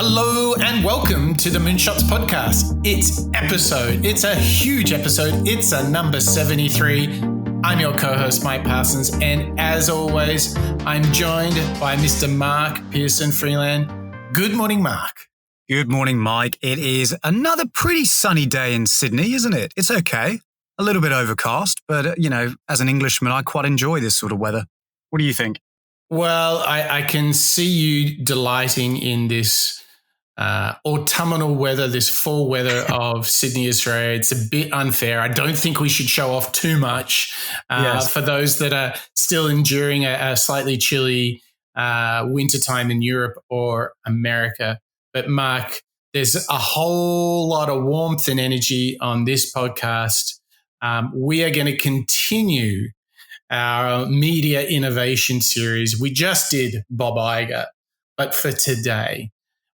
Hello and welcome to the Moonshots podcast. It's a huge episode. It's a number 73. I'm your co-host, Mike Parsons, and as always, I'm joined by Mr. Mark Pearson Freeland. Good morning, Mark. Good morning, Mike. It is another pretty sunny day in Sydney, isn't it? It's okay. A little bit overcast, but, as an Englishman, I quite enjoy this sort of weather. What do you think? Well, I can see you delighting in this autumnal weather, this fall weather of Sydney, Australia. It's a bit unfair. I don't think we should show off too much for those that are still enduring a slightly chilly wintertime in Europe or America. But Mark, there's a whole lot of warmth and energy on this podcast. We are going to continue our media innovation series. We just did Bob Iger, but for today,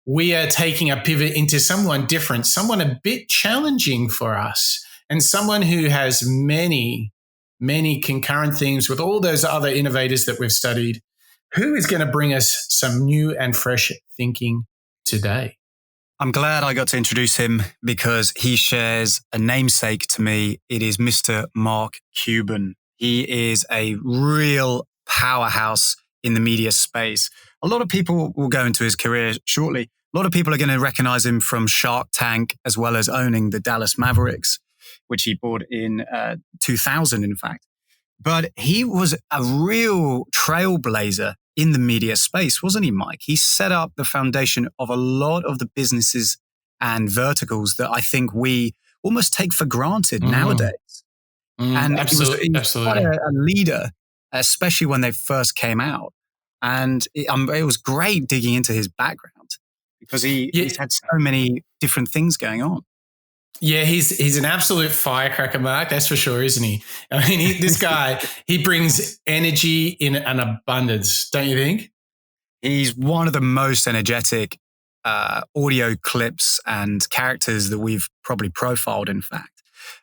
we are taking a pivot into someone different, someone a bit challenging for us, and someone who has many, many concurrent themes with all those other innovators that we've studied, who is going to bring us some new and fresh thinking today. I'm glad I got to introduce him because he shares a namesake to me. It is Mr. Mark Cuban. He is a real powerhouse in the media space. A lot of people will go into his career shortly. A lot of people are going to recognize him from Shark Tank, as well as owning the Dallas Mavericks, which he bought in 2000, in fact. But he was a real trailblazer in the media space, wasn't he, Mike? He set up the foundation of a lot of the businesses and verticals that I think we almost take for granted nowadays. And Absolutely. he was quite a leader, especially when they first came out. And it was great digging into his background because he's had so many different things going on. Yeah, he's an absolute firecracker, Mark. That's for sure, isn't he? I mean, this guy, he brings energy in an abundance, don't you think? He's one of the most energetic audio clips and characters that we've probably profiled, in fact.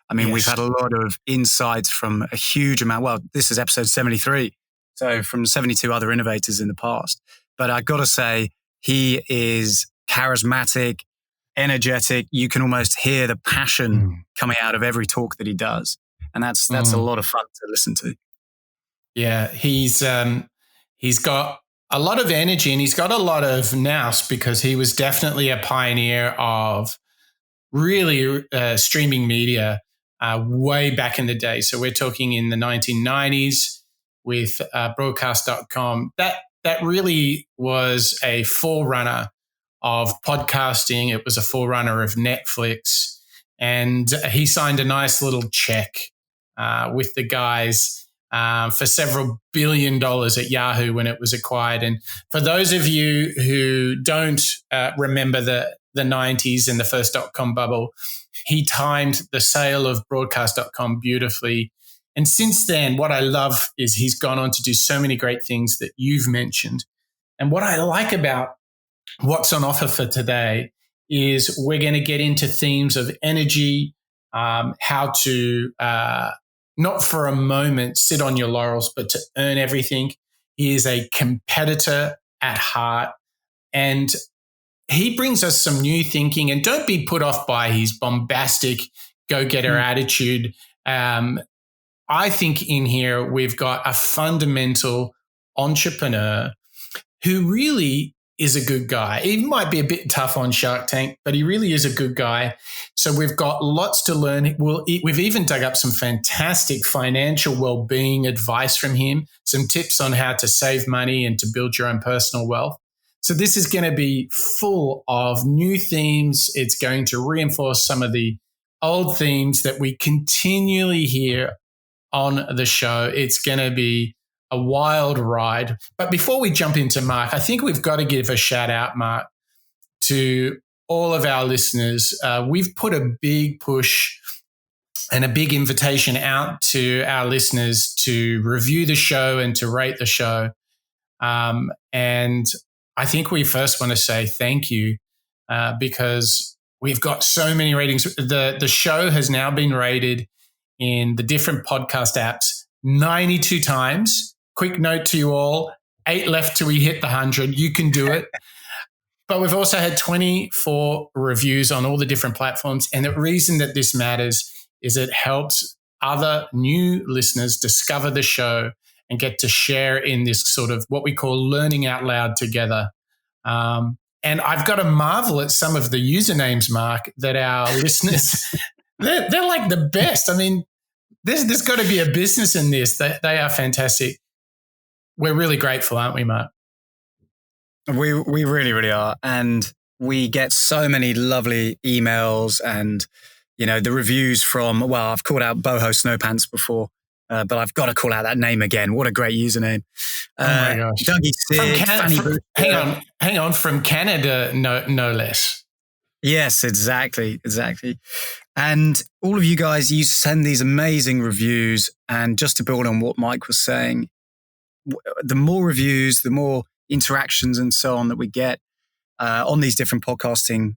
I mean, We've had a lot of insights from a huge amount. Well, this is episode 73. So from 72 other innovators in the past. But I got to say, he is charismatic, energetic. You can almost hear the passion coming out of every talk that he does. And that's a lot of fun to listen to. Yeah, he's got a lot of energy and he's got a lot of nous because he was definitely a pioneer of really streaming media way back in the day. So we're talking in the 1990s with broadcast.com. That really was a forerunner of podcasting. It was a forerunner of Netflix. And he signed a nice little check with the guys for several $1 billion at Yahoo when it was acquired. And for those of you who don't remember the 90s and the first .com bubble, he timed the sale of broadcast.com beautifully. And since then, what I love is he's gone on to do so many great things that you've mentioned. And what I like about what's on offer for today is we're going to get into themes of energy, how to not for a moment sit on your laurels, but to earn everything. He is a competitor at heart, and he brings us some new thinking. And don't be put off by his bombastic go-getter attitude. I think in here we've got a fundamental entrepreneur who really is a good guy. He might be a bit tough on Shark Tank, but he really is a good guy. So we've got lots to learn. We've even dug up some fantastic financial well-being advice from him, some tips on how to save money and to build your own personal wealth. So this is going to be full of new themes. It's going to reinforce some of the old themes that we continually hear on the show. It's going to be a wild ride. But before we jump into Mark, I think we've got to give a shout out, Mark, to all of our listeners. We've put a big push and a big invitation out to our listeners to review the show and to rate the show. And I think we first want to say thank you because we've got so many ratings. The show has now been rated in the different podcast apps 92 times. Quick note to you all, 8 left till we hit the 100. You can do it. But we've also had 24 reviews on all the different platforms. And the reason that this matters is it helps other new listeners discover the show and get to share in this sort of what we call learning out loud together. And I've got to marvel at some of the usernames, Mark, that our listeners, they're like the best. I mean, there's got to be a business in this. They are fantastic. We're really grateful, aren't we, Mark? We really, really are. And we get so many lovely emails and, the reviews from, well, I've called out Boho Snowpants before, but I've got to call out that name again. What a great username. Oh my gosh. Dougie Sig, hang on, from Canada, no less. Yes, exactly. And all of you guys, you send these amazing reviews. And just to build on what Mike was saying, the more reviews, the more interactions and so on that we get on these different podcasting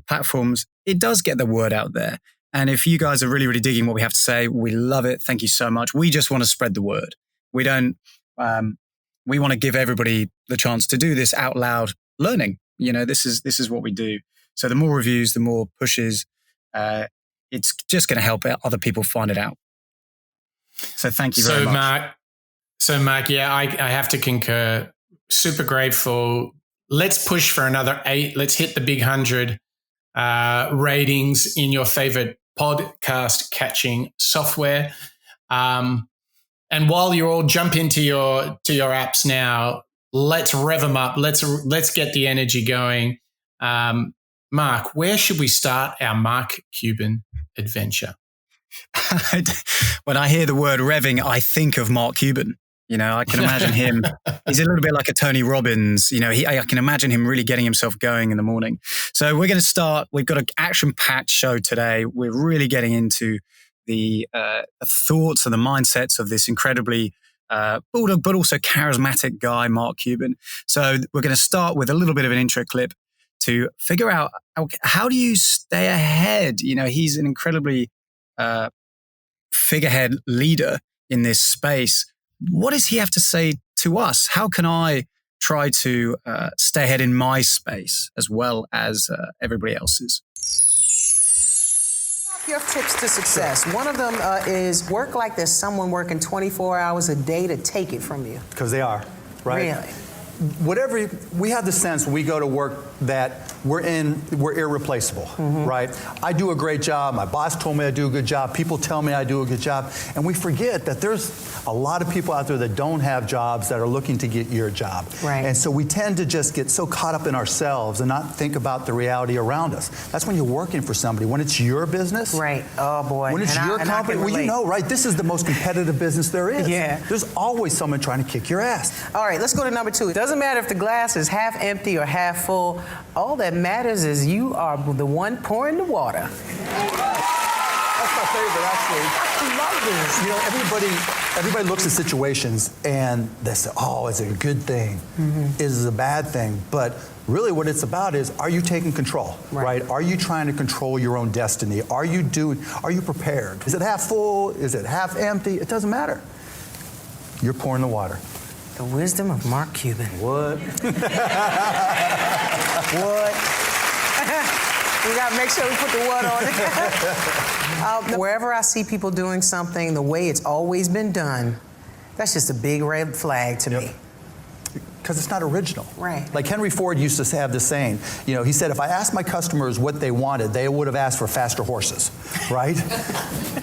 platforms, it does get the word out there. And if you guys are really, really digging what we have to say, we love it. Thank you so much. We just want to spread the word. We don't, we want to give everybody the chance to do this out loud learning. This is what we do. So the more reviews, the more pushes, it's just going to help other people find it out. So thank you very much. So Mark, yeah, I have to concur. Super grateful. Let's push for another 8. Let's hit the big 100 ratings in your favorite podcast catching software. And while you all jump into your apps now, let's rev them up. Let's get the energy going. Mark, where should we start our Mark Cuban adventure? When I hear the word revving, I think of Mark Cuban. I can imagine him. He's a little bit like a Tony Robbins. I can imagine him really getting himself going in the morning. So we're going to start. We've got an action-packed show today. We're really getting into the thoughts and the mindsets of this incredibly bulldog, but also charismatic guy, Mark Cuban. So we're going to start with a little bit of an intro clip to figure out how do you stay ahead. He's an incredibly figurehead leader in this space. What does he have to say to us? How can I try to stay ahead in my space as well as everybody else's? Your tips to success. One of them is work like there's someone working 24 hours a day to take it from you. Because they are, right? Really? Whatever, we have the sense when we go to work that we're irreplaceable, right? I do a great job. My boss told me I do a good job. People tell me I do a good job. And we forget that there's a lot of people out there that don't have jobs that are looking to get your job. Right. And so we tend to just get so caught up in ourselves and not think about the reality around us. That's when you're working for somebody. When it's your business. Right. Oh, boy. When it's your company. Well, right? This is the most competitive business there is. Yeah. There's always someone trying to kick your ass. All right, let's go to number 2. It doesn't matter if the glass is half empty or half full. All that matters is you are the one pouring the water. That's my favorite, actually. I love this. Everybody looks at situations and they say, oh, it's a good thing. Is it a bad thing? But really what it's about is, are you taking control, right? Are you trying to control your own destiny? Are you prepared? Is it half full? Is it half empty? It doesn't matter. You're pouring the water. The wisdom of Mark Cuban. What? What? We got to make sure we put the what on it. Wherever I see people doing something the way it's always been done, that's just a big red flag to me. Because it's not original. Right. Like Henry Ford used to have this saying, he said, if I asked my customers what they wanted, they would have asked for faster horses, right?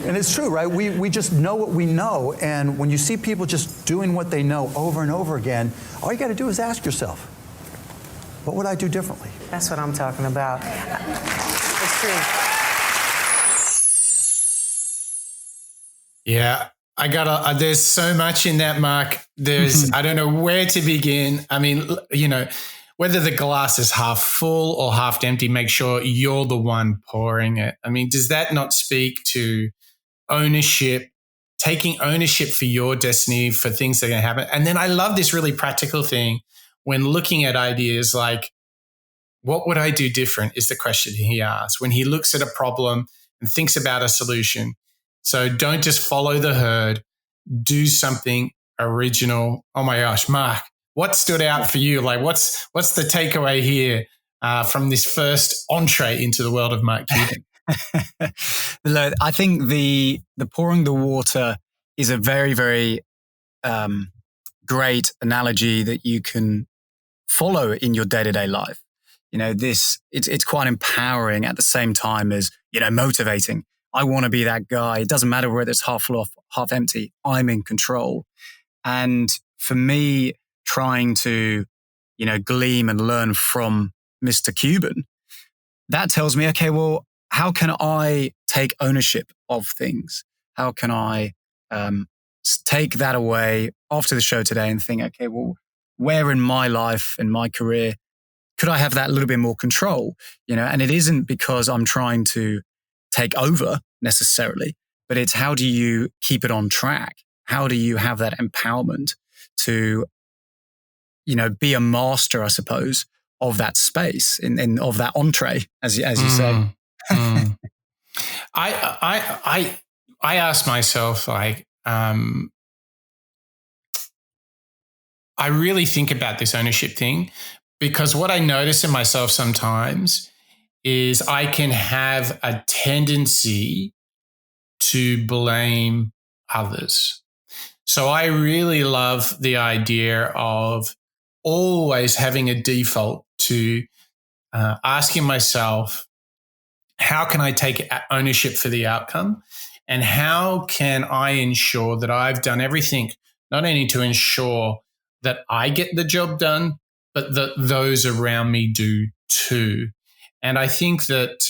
And it's true, right? We just know what we know, and when you see people just doing what they know over and over again, all you got to do is ask yourself, what would I do differently? That's what I'm talking about. It's true. Yeah. There's so much in that, Mark. I don't know where to begin. I mean, whether the glass is half full or half empty, make sure you're the one pouring it. I mean, does that not speak to ownership, taking ownership for your destiny, for things that are going to happen? And then I love this really practical thing when looking at ideas like, what would I do different is the question he asks when he looks at a problem and thinks about a solution. So don't just follow the herd. Do something original. Oh my gosh, Mark, what stood out for you? Like, what's the takeaway here from this first entree into the world of Mark Cuban? Look, I think the pouring the water is a very, very great analogy that you can follow in your day-to-day life. It's quite empowering at the same time as, motivating. I want to be that guy. It doesn't matter whether it's half full or half empty. I'm in control. And for me, trying to, gleam and learn from Mr. Cuban, that tells me, okay, well, how can I take ownership of things? How can I take that away after the show today and think, okay, well, where in my life, in my career, could I have that little bit more control? And it isn't because I'm trying to take over necessarily, but it's how do you keep it on track? How do you have that empowerment to, be a master, I suppose, of that space and of that entree, as you say. I ask myself, like, I really think about this ownership thing, because what I notice in myself sometimes is I can have a tendency to blame others. So I really love the idea of always having a default to asking myself, how can I take ownership for the outcome? And how can I ensure that I've done everything, not only to ensure that I get the job done, but that those around me do too. And I think that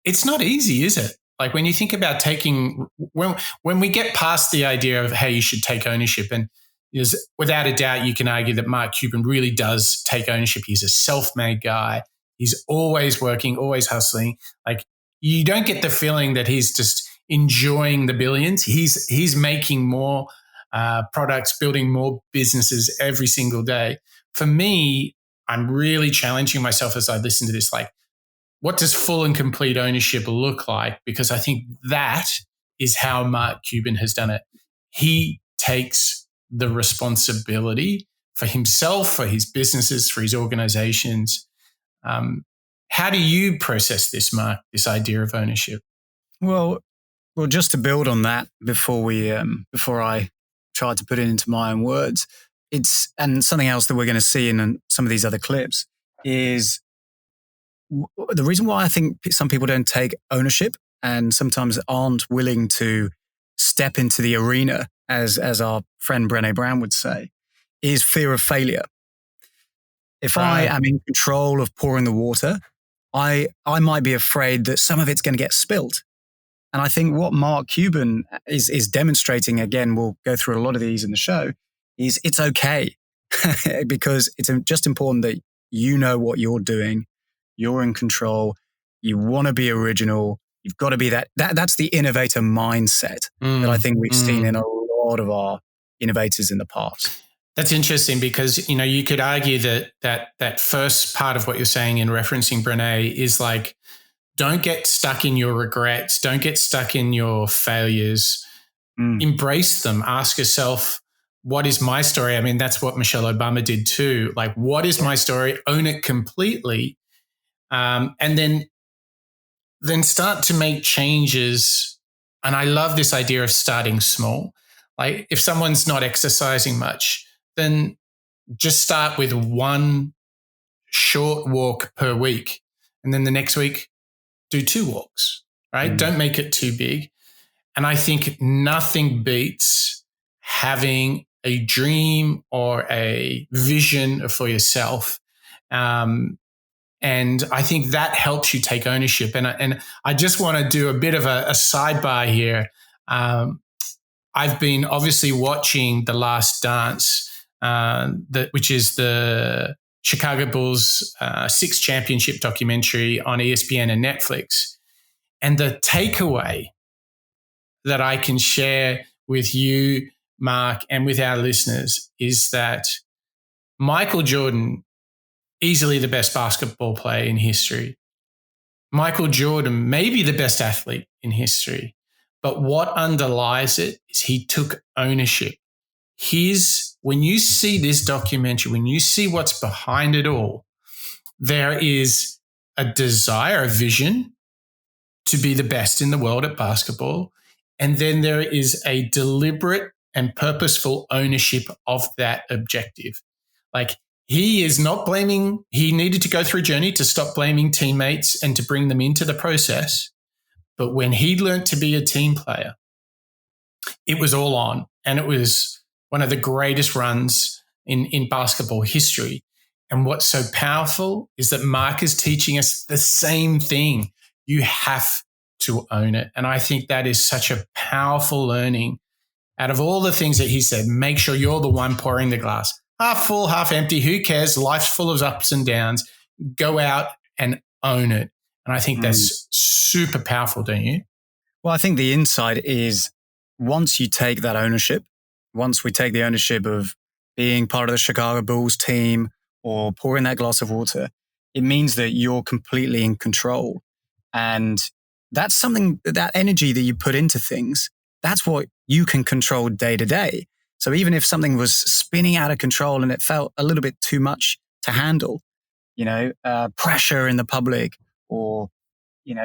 it's not easy, is it? Like when you think about when we get past the idea of, hey, you should take ownership, and without a doubt, you can argue that Mark Cuban really does take ownership. He's a self-made guy. He's always working, always hustling. Like you don't get the feeling that he's just enjoying the billions. He's making more products, building more businesses every single day. For me, I'm really challenging myself as I listen to this, like, what does full and complete ownership look like? Because I think that is how Mark Cuban has done it. He takes the responsibility for himself, for his businesses, for his organizations. How do you process this, Mark, this idea of ownership? Well, just to build on that before I try to put it into my own words, and something else that we're going to see in some of these other clips is the reason why I think some people don't take ownership and sometimes aren't willing to step into the arena, as our friend Brené Brown would say, is fear of failure. If I am in control of pouring the water, I might be afraid that some of it's going to get spilt. And I think what Mark Cuban is demonstrating, again, we'll go through a lot of these in the show, is it's okay because it's just important that you know what you're doing. You're in control. You want to be original. You've got to be that's the innovator mindset that I think we've seen in a lot of our innovators in the past. That's interesting because, you could argue that first part of what you're saying in referencing Brené is like, don't get stuck in your regrets. Don't get stuck in your failures. Embrace them. Ask yourself, what is my story? I mean, that's what Michelle Obama did too. Like, what is my story? Own it completely. And then start to make changes. And I love this idea of starting small. Like if someone's not exercising much, then just start with one short walk per week. And then the next week, do 2 walks, right? Don't make it too big. And I think nothing beats having a dream or a vision for yourself. And I think that helps you take ownership. And I just want to do a bit of a sidebar here. I've been obviously watching The Last Dance, which is the Chicago Bulls 6th championship documentary on ESPN and Netflix. And the takeaway that I can share with you, Mark, and with our listeners is that Michael Jordan, easily the best basketball player in history. Michael Jordan may be the best athlete in history, but what underlies it is he took ownership. When you see this documentary, when you see what's behind it all, there is a desire, a vision to be the best in the world at basketball. And then there is a deliberate and purposeful ownership of that objective. Like, he is not blaming, he needed to go through a journey to stop blaming teammates and to bring them into the process. But when he learned to be a team player, it was all on. And it was one of the greatest runs in basketball history. And what's so powerful is that Mark is teaching us the same thing. You have to own it. And I think that is such a powerful learning. Out of all the things that he said, make sure you're the one pouring the glass. Half full, half empty, who cares? Life's full of ups and downs. Go out and own it. And I think that's super powerful, don't you? Well, I think the insight is once you take that ownership, once we take the ownership of being part of the Chicago Bulls team or pouring that glass of water, it means that you're completely in control. And that's something, that energy that you put into things, that's what you can control day to day. So even if something was spinning out of control and it felt a little bit too much to handle, pressure in the public or,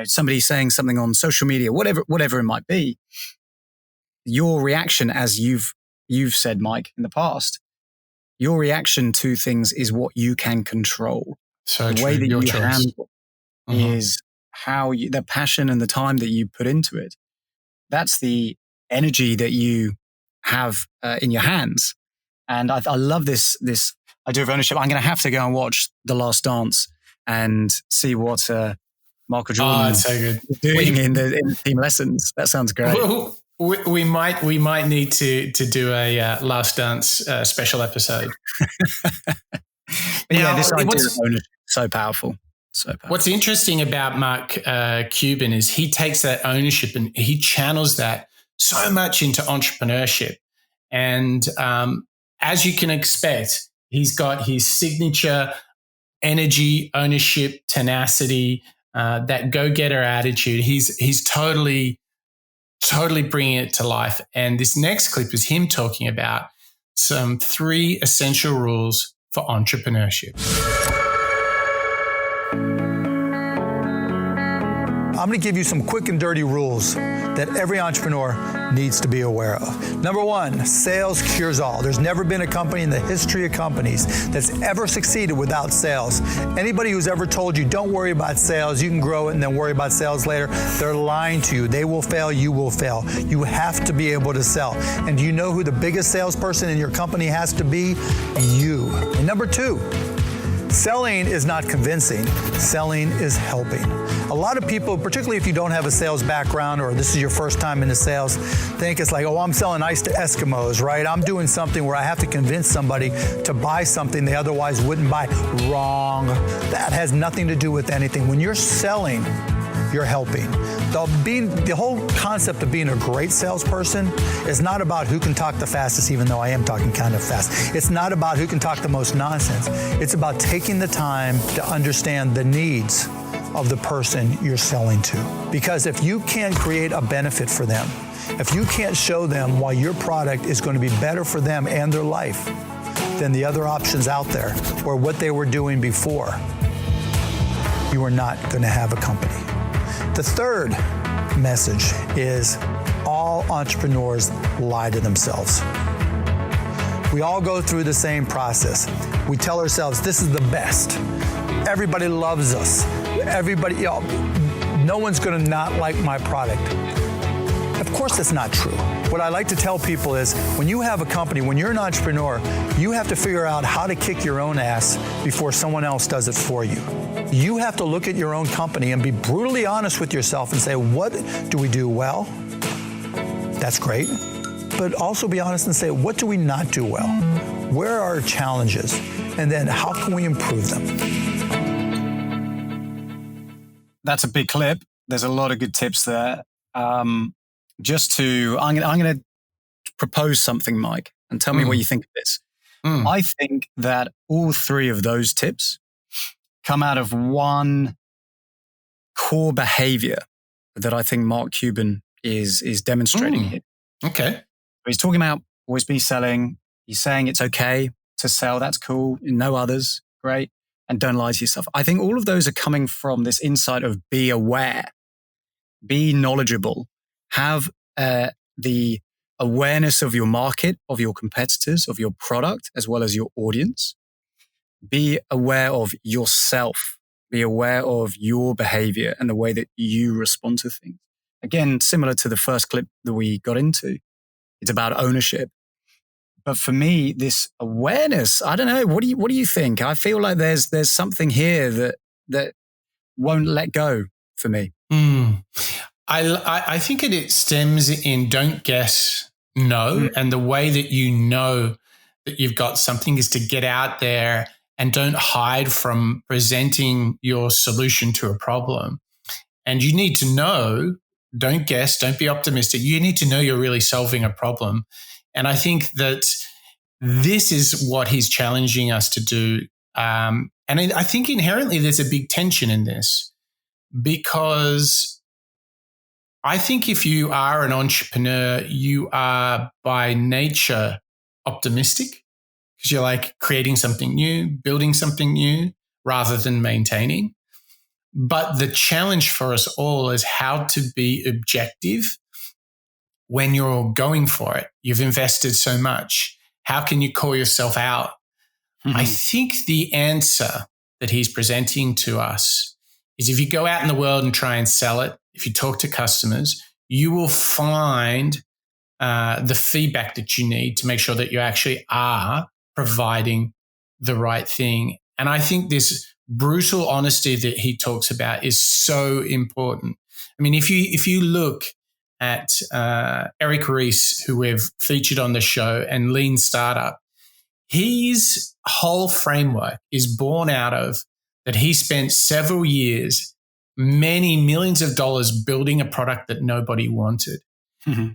somebody saying something on social media, whatever it might be, your reaction, as you've said, Mike, in the past, your reaction to things is what you can control. So the true. way that Your you choice. handle is how the passion and the time that you put into it. That's the energy that you have in your hands. And I love this idea of ownership. I'm going to have to go and watch The Last Dance and see what Michael Jordan is doing in the team lessons. That sounds great. Well, we might need to do a Last Dance special episode. This idea of ownership is so powerful. So powerful. What's interesting about Mark Cuban is he takes that ownership and he channels that so much into entrepreneurship. And as you can expect, he's got his signature energy, ownership, tenacity, that go-getter attitude. He's totally bringing it to life. And this next clip is him talking about some 3 essential rules for entrepreneurship. I'm going to give you some quick and dirty rules that every entrepreneur needs to be aware of. Number 1, sales cures all. There's never been a company in the history of companies that's ever succeeded without sales. Anybody who's ever told you, don't worry about sales, you can grow it and then worry about sales later, they're lying to you. They will fail, you will fail. You have to be able to sell. And do you know who the biggest salesperson in your company has to be? You. And number 2, selling is not convincing. Selling is helping. A lot of people, particularly if you don't have a sales background or this is your first time into sales, think it's like, oh, I'm selling ice to Eskimos, right? I'm doing something where I have to convince somebody to buy something they otherwise wouldn't buy. Wrong. That has nothing to do with anything. When you're selling, you're helping. The whole concept of being a great salesperson is not about who can talk the fastest, even though I am talking kind of fast. It's not about who can talk the most nonsense. It's about taking the time to understand the needs of the person you're selling to. Because if you can't create a benefit for them, if you can't show them why your product is going to be better for them and their life than the other options out there or what they were doing before, you are not going to have a company. The third message is all entrepreneurs lie to themselves. We all go through the same process. We tell ourselves, this is the best. Everybody loves us. No one's going to not like my product. Of course, that's not true. What I like to tell people is when you have a company, when you're an entrepreneur, you have to figure out how to kick your own ass before someone else does it for you. You have to look at your own company and be brutally honest with yourself and say, what do we do well? That's great. But also be honest and say, what do we not do well? Where are our challenges? And then how can we improve them? That's a big clip. There's a lot of good tips there. I'm going to propose something, Mike, and tell me what you think of this. I think that all 3 of those tips come out of one core behavior that I think Mark Cuban is demonstrating here. Okay. He's talking about always be selling. He's saying it's okay to sell. That's cool. No others. Great. and don't lie to yourself. I think all of those are coming from this insight of be aware, be knowledgeable, have the awareness of your market, of your competitors, of your product, as well as your audience. Be aware of yourself. Be aware of your behavior and the way that you respond to things. Again, similar to the first clip that we got into, it's about ownership. But for me, this awareness, I don't know. What do you think? I feel like there's something here that won't let go for me. I think it stems in don't guess, know. And the way that you know that you've got something is to get out there and don't hide from presenting your solution to a problem. And you need to know, don't guess, don't be optimistic. You need to know you're really solving a problem. And I think that this is what he's challenging us to do. And I think inherently there's a big tension in this, because I think if you are an entrepreneur, you are by nature optimistic, because you're like creating something new, building something new rather than maintaining. But the challenge for us all is how to be objective when you're going for it. You've invested so much. How can you call yourself out? I think the answer that he's presenting to us is if you go out in the world and try and sell it, if you talk to customers, you will find the feedback that you need to make sure that you actually are providing the right thing. And I think this brutal honesty that he talks about is so important. I mean, if you look at Eric Ries, who we've featured on the show, and Lean Startup, his whole framework is born out of that he spent several years, many millions of dollars building a product that nobody wanted.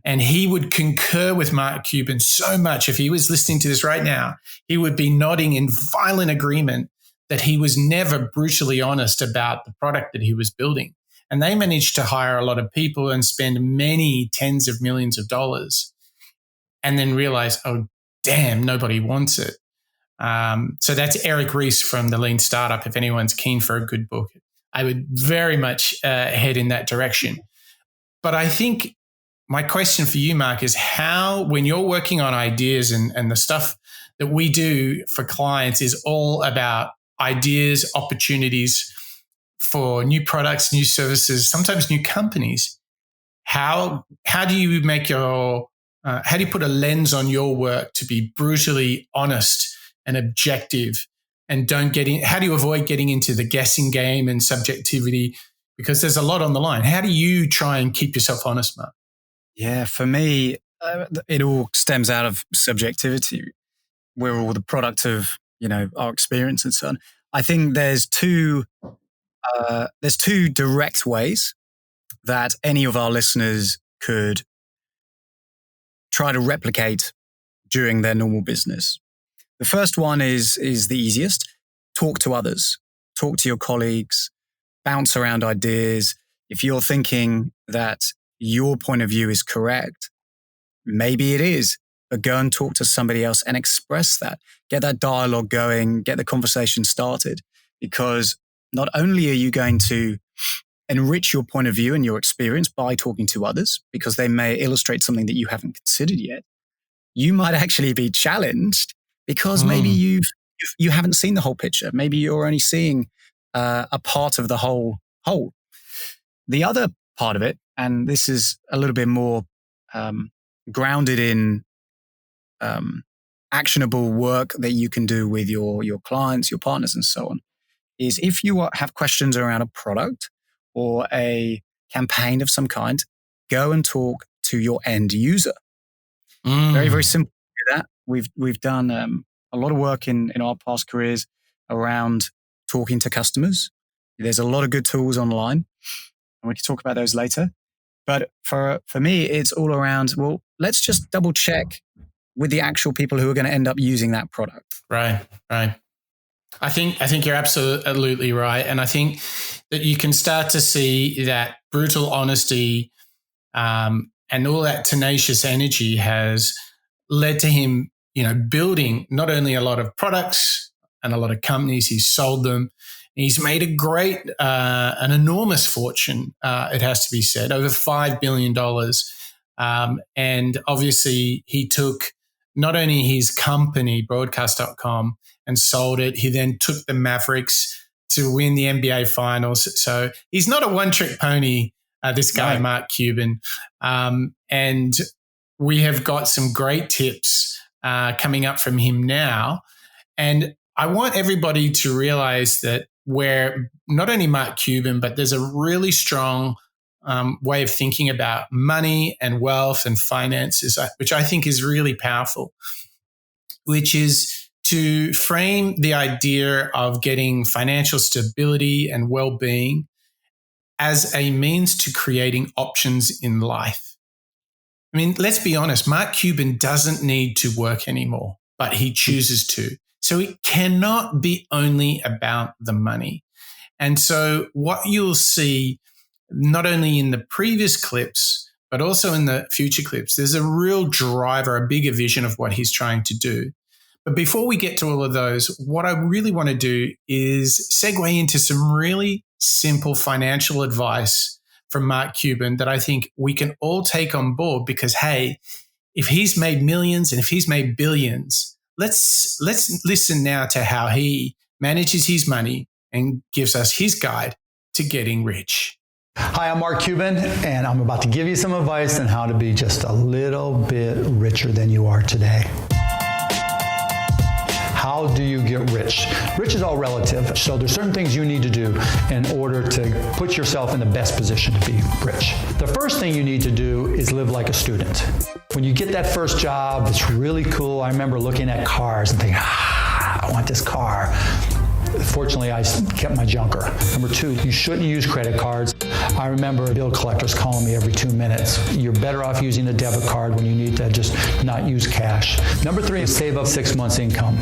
And he would concur with Mark Cuban so much. If he was listening to this right now, he would be nodding in violent agreement that he was never brutally honest about the product that he was building. And they managed to hire a lot of people and spend many tens of millions of dollars and then realize, oh, damn, nobody wants it. So that's Eric Ries from the Lean Startup. If anyone's keen for a good book, I would very much head in that direction. But I think my question for you, Mark, is how, when you're working on ideas and the stuff that we do for clients is all about ideas, opportunities for new products, new services, sometimes new companies. How do you make how do you put a lens on your work to be brutally honest and objective, and how do you avoid getting into the guessing game and subjectivity? Because there's a lot on the line. How do you try and keep yourself honest, Mark? Yeah, for me, it all stems out of subjectivity. We're all the product of, our experience and so on. I think there's two direct ways that any of our listeners could try to replicate during their normal business. The first one is the easiest. Talk to others. Talk to your colleagues. Bounce around ideas. If you're thinking that your point of view is correct, maybe it is, but go and talk to somebody else and express that. Get that dialogue going, get the conversation started, because not only are you going to enrich your point of view and your experience by talking to others, because they may illustrate something that you haven't considered yet, you might actually be challenged because maybe you haven't seen the whole picture. Maybe you're only seeing a part of the whole. The other part of it, and this is a little bit more grounded in actionable work that you can do with your clients, your partners, and so on, is if you have questions around a product or a campaign of some kind, go and talk to your end user. Very, very simple to do that. We've done a lot of work in our past careers around talking to customers. There's a lot of good tools online, and we can talk about those later. But for me, it's all around, well, let's just double check with the actual people who are going to end up using that product. Right. I think you're absolutely right. And I think that you can start to see that brutal honesty and all that tenacious energy has led to him, building not only a lot of products, and a lot of companies. He's sold them. He's made a great, an enormous fortune, it has to be said, over $5 billion. And obviously he took not only his company, broadcast.com, and sold it, he then took the Mavericks to win the NBA finals. So he's not a one-trick pony, this guy, right. Mark Cuban. And we have got some great tips coming up from him now. And I want everybody to realize that where not only Mark Cuban, but there's a really strong way of thinking about money and wealth and finances, which I think is really powerful, which is to frame the idea of getting financial stability and well-being as a means to creating options in life. I mean, let's be honest, Mark Cuban doesn't need to work anymore, but he chooses to. So it cannot be only about the money. And so what you'll see, not only in the previous clips, but also in the future clips, there's a real driver, a bigger vision of what he's trying to do. But before we get to all of those, what I really want to do is segue into some really simple financial advice from Mark Cuban that I think we can all take on board because, hey, if he's made millions and if he's made billions, let's listen now to how he manages his money and gives us his guide to getting rich. Hi, I'm Mark Cuban, and I'm about to give you some advice on how to be just a little bit richer than you are today. How do you get rich? Rich is all relative. So there's certain things you need to do in order to put yourself in the best position to be rich. The first thing you need to do is live like a student. When you get that first job, it's really cool. I remember looking at cars and thinking, I want this car. Fortunately, I kept my junker. Number two, you shouldn't use credit cards. I remember bill collectors calling me every 2 minutes. You're better off using a debit card when you need to just not use cash. Number three is save up 6 months' income.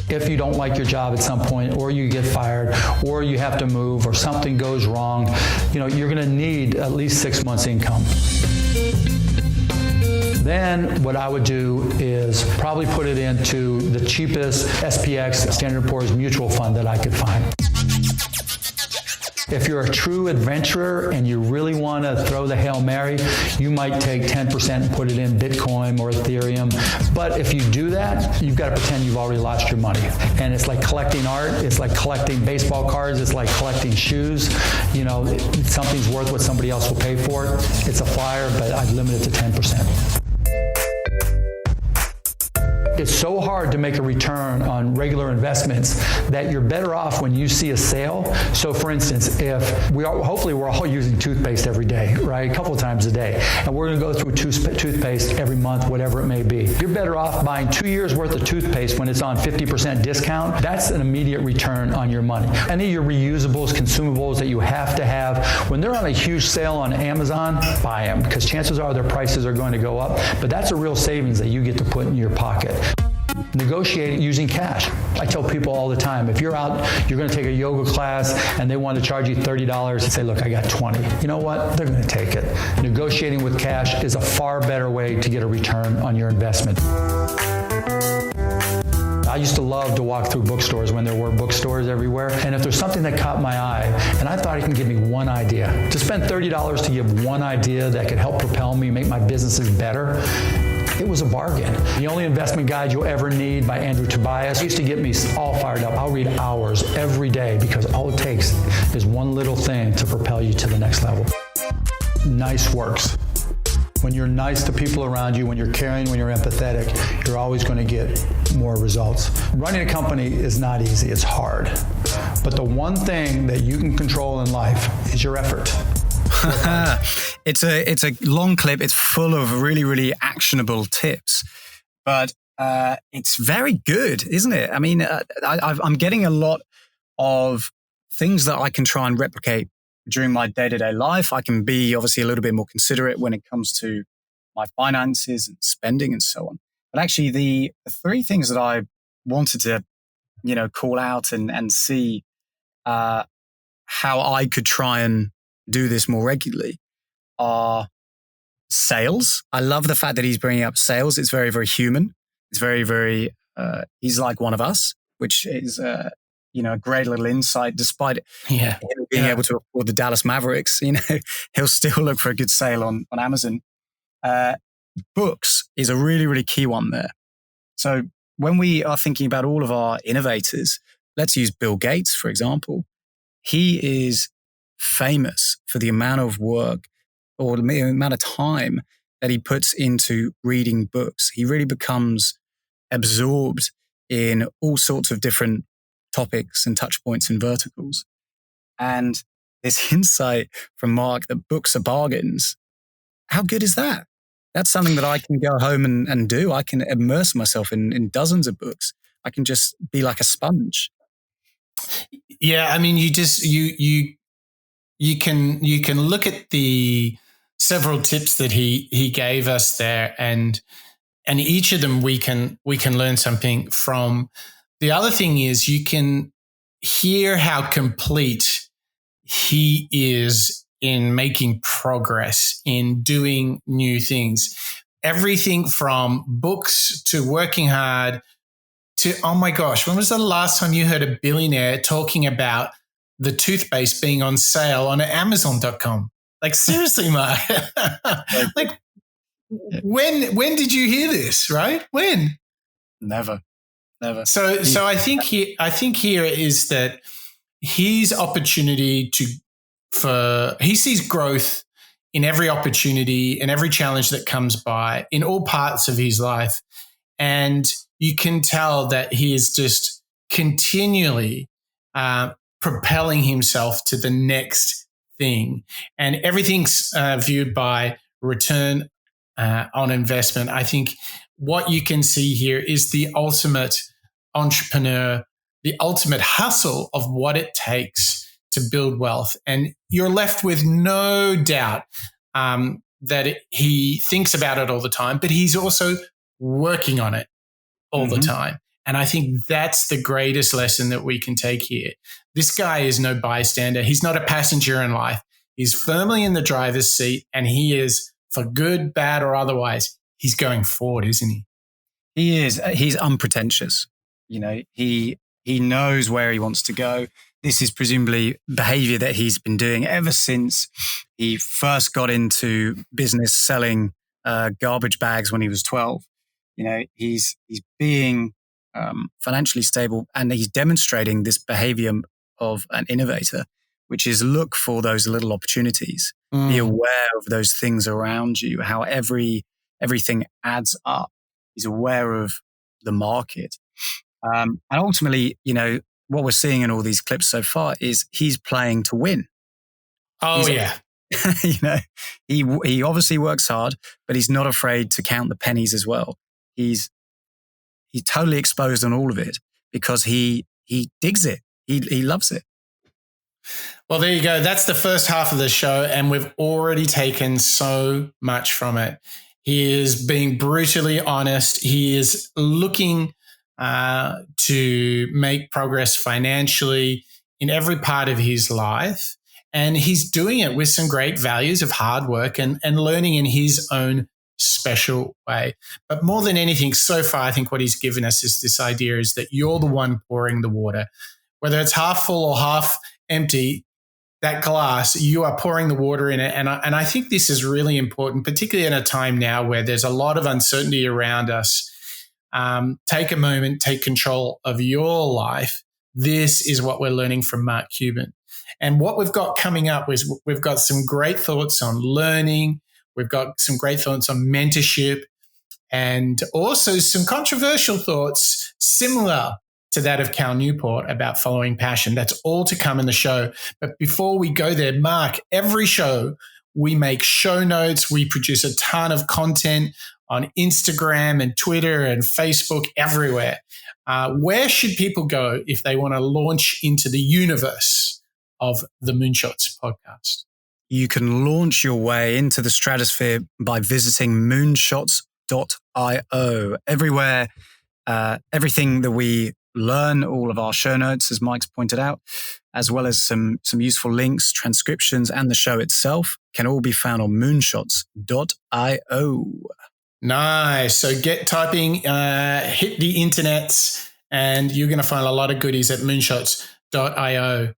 If you don't like your job at some point, or you get fired, or you have to move, or something goes wrong, you're going to need at least 6 months' income. Then what I would do is probably put it into the cheapest SPX, Standard & Poor's mutual fund that I could find. If you're a true adventurer and you really want to throw the Hail Mary, you might take 10% and put it in Bitcoin or Ethereum. But if you do that, you've got to pretend you've already lost your money. And it's like collecting art. It's like collecting baseball cards. It's like collecting shoes. Something's worth what somebody else will pay for it. It's a flyer, but I'd limit it to 10%. It's so hard to make a return on regular investments that you're better off when you see a sale. So for instance, if hopefully we're all using toothpaste every day, right? A couple of times a day. And we're going to go through toothpaste every month, whatever it may be. You're better off buying 2 years worth of toothpaste when it's on 50% discount. That's an immediate return on your money. Any of your reusables, consumables that you have to have, when they're on a huge sale on Amazon, buy them because chances are their prices are going to go up. But that's a real savings that you get to put in your pocket. Negotiate using cash. I tell people all the time, if you're out, you're going to take a yoga class and they want to charge you $30 and say, look, I got 20. You know what? They're going to take it. Negotiating with cash is a far better way to get a return on your investment. I used to love to walk through bookstores when there were bookstores everywhere. And if there's something that caught my eye, and I thought it can give me one idea, to spend $30 to give one idea that could help propel me, make my businesses better, it was a bargain. The Only Investment Guide You'll Ever Need by Andrew Tobias used to get me all fired up. I'll read hours every day because all it takes is one little thing to propel you to the next level. Nice works. When you're nice to people around you, when you're caring, when you're empathetic, you're always going to get more results. Running a company is not easy. It's hard. But the one thing that you can control in life is your effort. It's a long clip. It's full of really, really actionable tips, but it's very good, isn't it? I mean, I'm getting a lot of things that I can try and replicate during my day-to-day life. I can be obviously a little bit more considerate when it comes to my finances and spending and so on. But actually, the three things that I wanted to, call out and see how I could try and do this more regularly are sales. I love the fact that he's bringing up sales. It's very, very human. It's very, very, he's like one of us. which is, a great little insight. Despite him being able to afford the Dallas Mavericks, he'll still look for a good sale on Amazon. Books is a really, really key one there. So when we are thinking about all of our innovators, let's use Bill Gates, for example. He is famous for the amount of work or the amount of time that he puts into reading books. He really becomes absorbed in all sorts of different topics and touch points and verticals. And this insight from Mark that books are bargains, how good is that? That's something that I can go home and do. I can immerse myself in dozens of books. I can just be like a sponge. Yeah, I mean, you can look at the several tips that he gave us there, and each of them we can learn something from. The other thing is you can hear how complete he is in making progress, in doing new things. Everything from books to working hard to, oh my gosh, when was the last time you heard a billionaire talking about the toothpaste being on sale on Amazon.com? Like, seriously, Mark. Like, when did you hear this, right? When? Never. So I think here is that his opportunity he sees growth in every opportunity and every challenge that comes by in all parts of his life. And you can tell that he is just continually propelling himself to the next thing. And everything's viewed by return on investment. I think what you can see here is the ultimate entrepreneur, the ultimate hustle of what it takes to build wealth. And you're left with no doubt that he thinks about it all the time, but he's also working on it all the time. And I think that's the greatest lesson that we can take here. This guy is no bystander. He's not a passenger in life. He's firmly in the driver's seat, and he is, for good, bad, or otherwise, he's going forward, isn't he? He is. He's unpretentious. He knows where he wants to go. This is presumably behavior that he's been doing ever since he first got into business selling garbage bags when he was 12. He's being financially stable, and he's demonstrating this behavior of an innovator, which is look for those little opportunities. Be aware of those things around you, how everything adds up. He's aware of the market. And ultimately, what we're seeing in all these clips so far is he's playing to win. He obviously works hard, but he's not afraid to count the pennies as well. He's totally exposed on all of it because he digs it. He loves it. Well, there you go. That's the first half of the show, and we've already taken so much from it. He is being brutally honest. He is looking to make progress financially in every part of his life. And he's doing it with some great values of hard work and learning in his own special way. But more than anything, so far, I think what he's given us is this idea is that you're the one pouring the water. Whether it's half full or half empty, that glass, you are pouring the water in it. And I think this is really important, particularly in a time now where there's a lot of uncertainty around us. Take a moment, take control of your life. This is what we're learning from Mark Cuban. And what we've got coming up is we've got some great thoughts on learning. We've got some great thoughts on mentorship, and also some controversial thoughts similar to that of Cal Newport about following passion. That's all to come in the show. But before we go there, Mark, every show we make show notes. We produce a ton of content on Instagram and Twitter and Facebook, everywhere. Where should people go if they want to launch into the universe of the Moonshots podcast? You can launch your way into the stratosphere by visiting moonshots.io. Everywhere, everything that we learn, all of our show notes, as Mike's pointed out, as well as some useful links, transcriptions, and the show itself can all be found on moonshots.io. Nice. So get typing, hit the internets and you're going to find a lot of goodies at moonshots.io.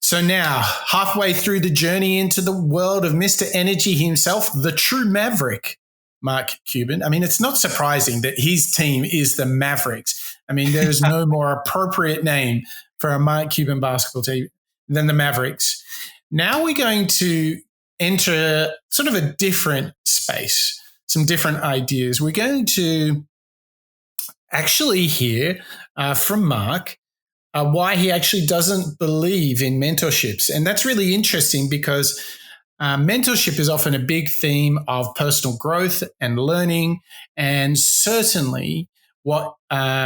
So now, halfway through the journey into the world of Mr. Energy himself, the true Maverick, Mark Cuban. I mean, it's not surprising that his team is the Mavericks. I mean, there is no more appropriate name for a Mark Cuban basketball team than the Mavericks. Now we're going to enter sort of a different space, some different ideas. We're going to actually hear from Mark why he actually doesn't believe in mentorships. And that's really interesting because mentorship is often a big theme of personal growth and learning. And certainly what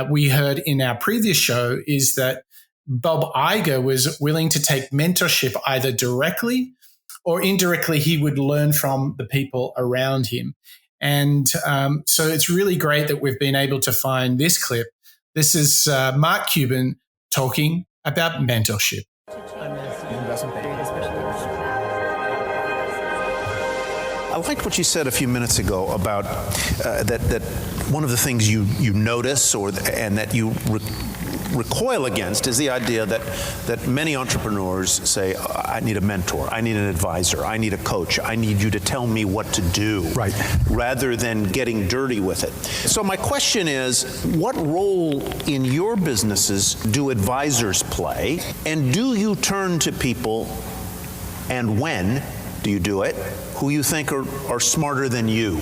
we heard in our previous show is that Bob Iger was willing to take mentorship either directly or indirectly. He would learn from the people around him. And so it's really great that we've been able to find this clip. This is Mark Cuban talking about mentorship. I liked what you said a few minutes ago about that one of the things you notice and that you recoil against is the idea that many entrepreneurs say, I need a mentor, I need an advisor, I need a coach, I need you to tell me what to do, right, rather than getting dirty with it. So my question is, what role in your businesses do advisors play? And do you turn to people, and when do you do it, who you think are smarter than you?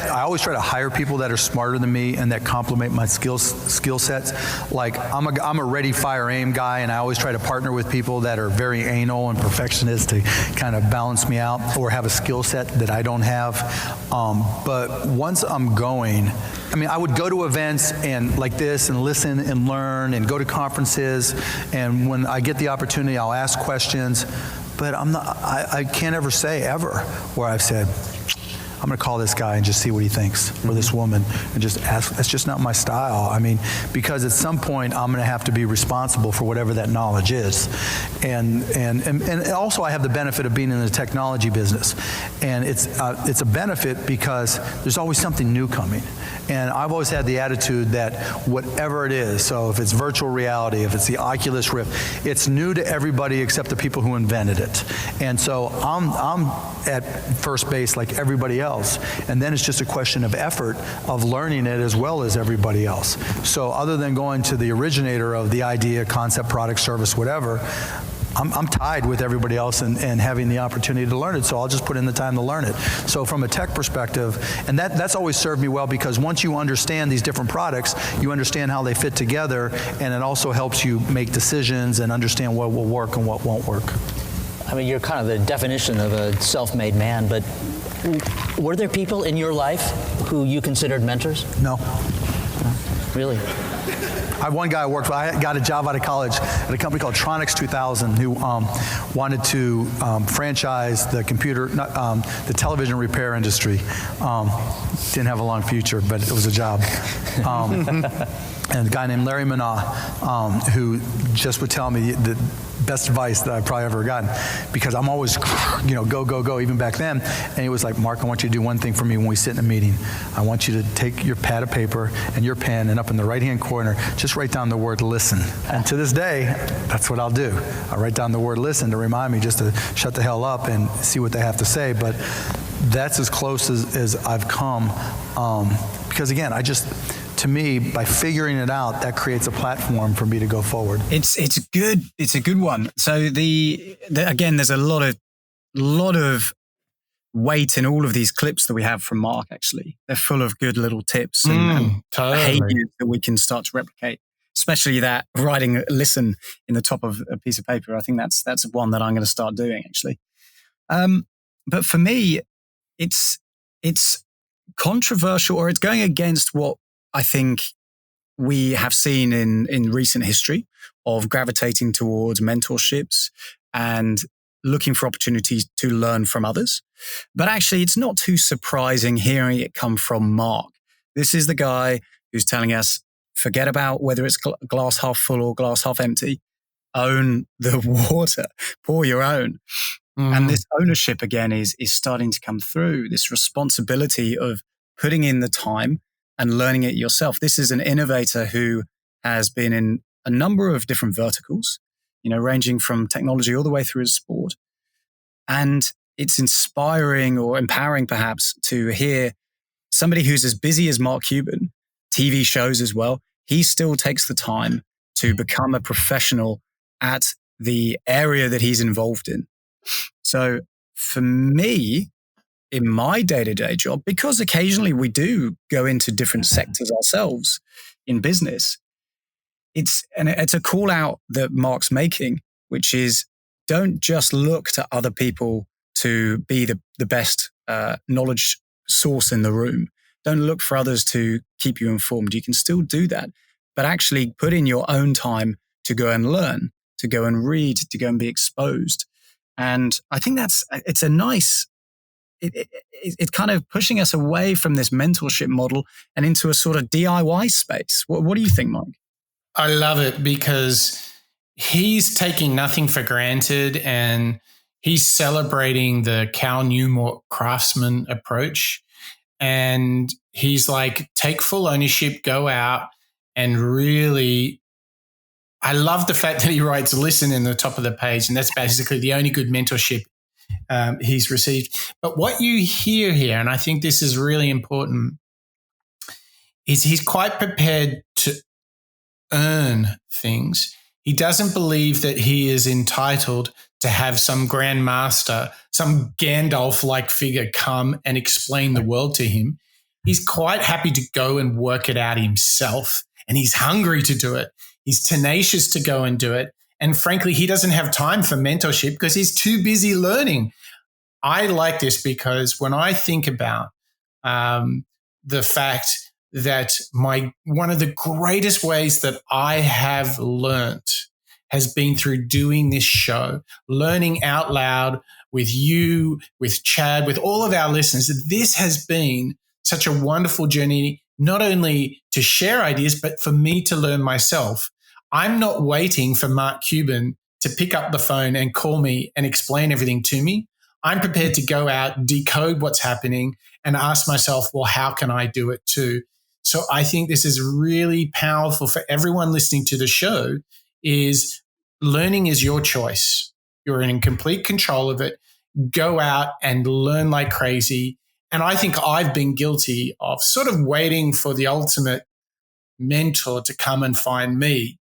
I always try to hire people that are smarter than me and that complement my skill sets. Like I'm a ready, fire, aim guy, and I always try to partner with people that are very anal and perfectionist to kind of balance me out or have a skill set that I don't have. But once I'm going, I mean, I would go to events and like this and listen and learn and go to conferences, and when I get the opportunity, I'll ask questions. But I can't ever say ever where I've said, I'm going to call this guy and just see what he thinks, or this woman, and just ask. That's just not my style. I mean, because at some point I'm going to have to be responsible for whatever that knowledge is. And also I have the benefit of being in the technology business. And it's a benefit because there's always something new coming. And I've always had the attitude that whatever it is, so if it's virtual reality, if it's the Oculus Rift, it's new to everybody except the people who invented it. And so I'm at first base like everybody else. And then it's just a question of effort of learning it as well as everybody else. So other than going to the originator of the idea, concept, product, service, whatever, I'm tied with everybody else and having the opportunity to learn it, so I'll just put in the time to learn it. So from a tech perspective, and that's always served me well, because once you understand these different products, you understand how they fit together, and it also helps you make decisions and understand what will work and what won't work. I mean, you're kind of the definition of a self-made man, but were there people in your life who you considered mentors? No. Really? I have one guy I worked with. I got a job out of college at a company called Tronics 2000 who wanted to franchise the the television repair industry. Didn't have a long future, but it was a job. And a guy named Larry Minot, who just would tell me the best advice that I've probably ever gotten, because I'm always, go, even back then. And he was like, Mark, I want you to do one thing for me when we sit in a meeting. I want you to take your pad of paper and your pen, and up in the right-hand corner, just write down the word listen. And to this day, that's what I'll do. I'll write down the word listen to remind me just to shut the hell up and see what they have to say. But that's as close as I've come. Because again, to me, by figuring it out, that creates a platform for me to go forward. It's a good one. So again, there's a lot of weight in all of these clips that we have from Mark. Actually, they're full of good little tips and behaviors that we can start to replicate. Especially that writing listen in the top of a piece of paper. I think that's one that I'm going to start doing actually. But for me, it's controversial, or it's going against what I think we have seen in recent history of gravitating towards mentorships and looking for opportunities to learn from others. But actually, it's not too surprising hearing it come from Mark. This is the guy who's telling us, forget about whether it's glass half full or glass half empty. Own the water. Pour your own. And this ownership, again, is starting to come through. This responsibility of putting in the time and learning it yourself. This is an innovator who has been in a number of different verticals, ranging from technology all the way through to sport. And it's inspiring or empowering perhaps to hear somebody who's as busy as Mark Cuban, TV shows as well. He still takes the time to become a professional at the area that he's involved in. So for me, in my day-to-day job, because occasionally we do go into different sectors ourselves in business, it's a call out that Mark's making, which is don't just look to other people to be the best knowledge source in the room. Don't look for others to keep you informed. You can still do that, but actually put in your own time to go and learn, to go and read, to go and be exposed. And I think it's a nice, it's kind of pushing us away from this mentorship model and into a sort of DIY space. What do you think, Mike? I love it because he's taking nothing for granted and he's celebrating the Cal Newport craftsman approach. And he's like, take full ownership, go out and really, I love the fact that he writes listen in the top of the page. And that's basically the only good mentorship he's received. But what you hear here, and I think this is really important, is he's quite prepared to earn things. He doesn't believe that he is entitled to have some grandmaster, some Gandalf-like figure come and explain the world to him. He's quite happy to go and work it out himself, and he's hungry to do it. He's tenacious to go and do it. And frankly, he doesn't have time for mentorship because he's too busy learning. I like this because when I think about the fact that one of the greatest ways that I have learnt has been through doing this show, learning out loud with you, with Chad, with all of our listeners. This has been such a wonderful journey, not only to share ideas, but for me to learn myself. I'm not waiting for Mark Cuban to pick up the phone and call me and explain everything to me. I'm prepared to go out, decode what's happening, and ask myself, well, how can I do it too? So I think this is really powerful for everyone listening to the show. Is learning is your choice. You're in complete control of it. Go out and learn like crazy. And I think I've been guilty of sort of waiting for the ultimate mentor to come and find me.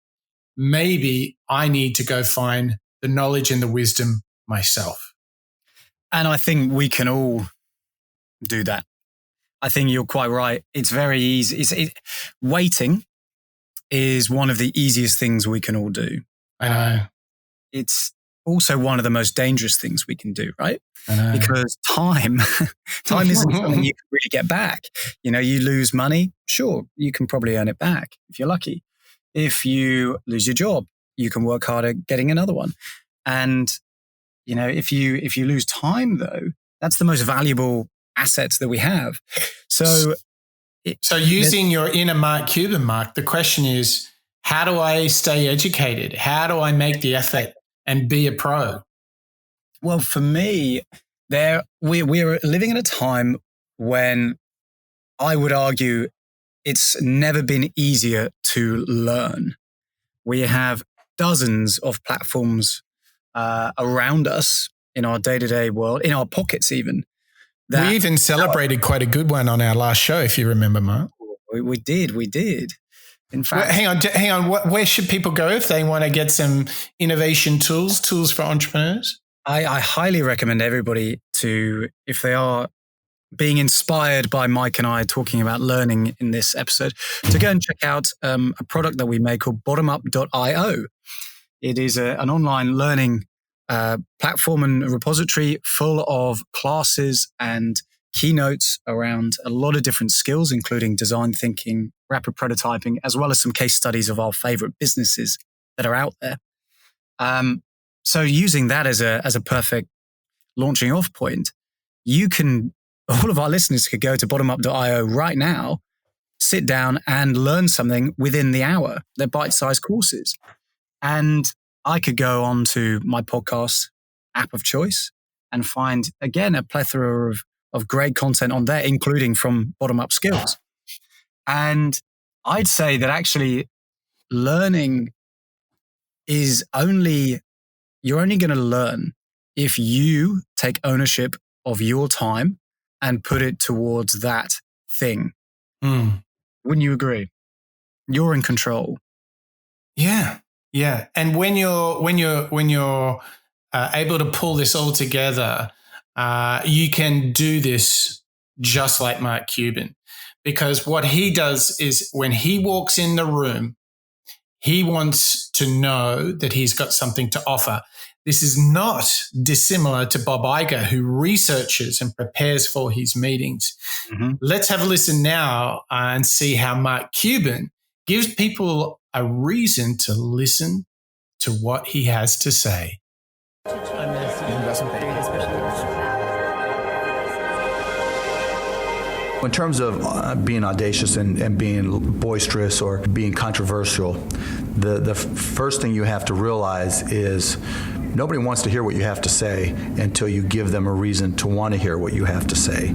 Maybe I need to go find the knowledge and the wisdom myself. And I think we can all do that. I think you're quite right. It's very easy. Waiting is one of the easiest things we can all do. I know. It's also one of the most dangerous things we can do, right? I know. Because time isn't something you can really get back. You lose money, sure, you can probably earn it back if you're lucky. If you lose your job, you can work harder getting another one. And, if you lose time though, that's the most valuable assets that we have. So using your inner Mark Cuban, Mark, the question is, how do I stay educated? How do I make the effort and be a pro? Well, for me, we're living in a time when I would argue it's never been easier to learn. We have dozens of platforms around us in our day-to-day world, in our pockets even. We even celebrated quite a good one on our last show, if you remember, Mark. We did. In fact, well, hang on. Where should people go if they want to get some innovation tools for entrepreneurs? I highly recommend everybody to, if they are being inspired by Mike and I talking about learning in this episode, to go and check out a product that we made called bottomup.io. It is an online learning platform and repository full of classes and keynotes around a lot of different skills, including design thinking, rapid prototyping, as well as some case studies of our favorite businesses that are out there. So using that as a perfect launching off point, all of our listeners could go to bottomup.io right now, sit down and learn something within the hour. They're bite-sized courses. And I could go on to my podcast app of choice and find, again, a plethora of great content on there, including from Bottom Up Skills. And I'd say that actually learning is you're only going to learn if you take ownership of your time and put it towards that thing. Wouldn't you agree? You're in control. Yeah. And when you're able to pull this all together, you can do this just like Mark Cuban, because what he does is when he walks in the room, he wants to know that he's got something to offer. This is not dissimilar to Bob Iger, who researches and prepares for his meetings. Mm-hmm. Let's have a listen now and see how Mark Cuban gives people a reason to listen to what he has to say. In terms of being audacious and being boisterous or being controversial, the first thing you have to realize is nobody wants to hear what you have to say until you give them a reason to want to hear what you have to say.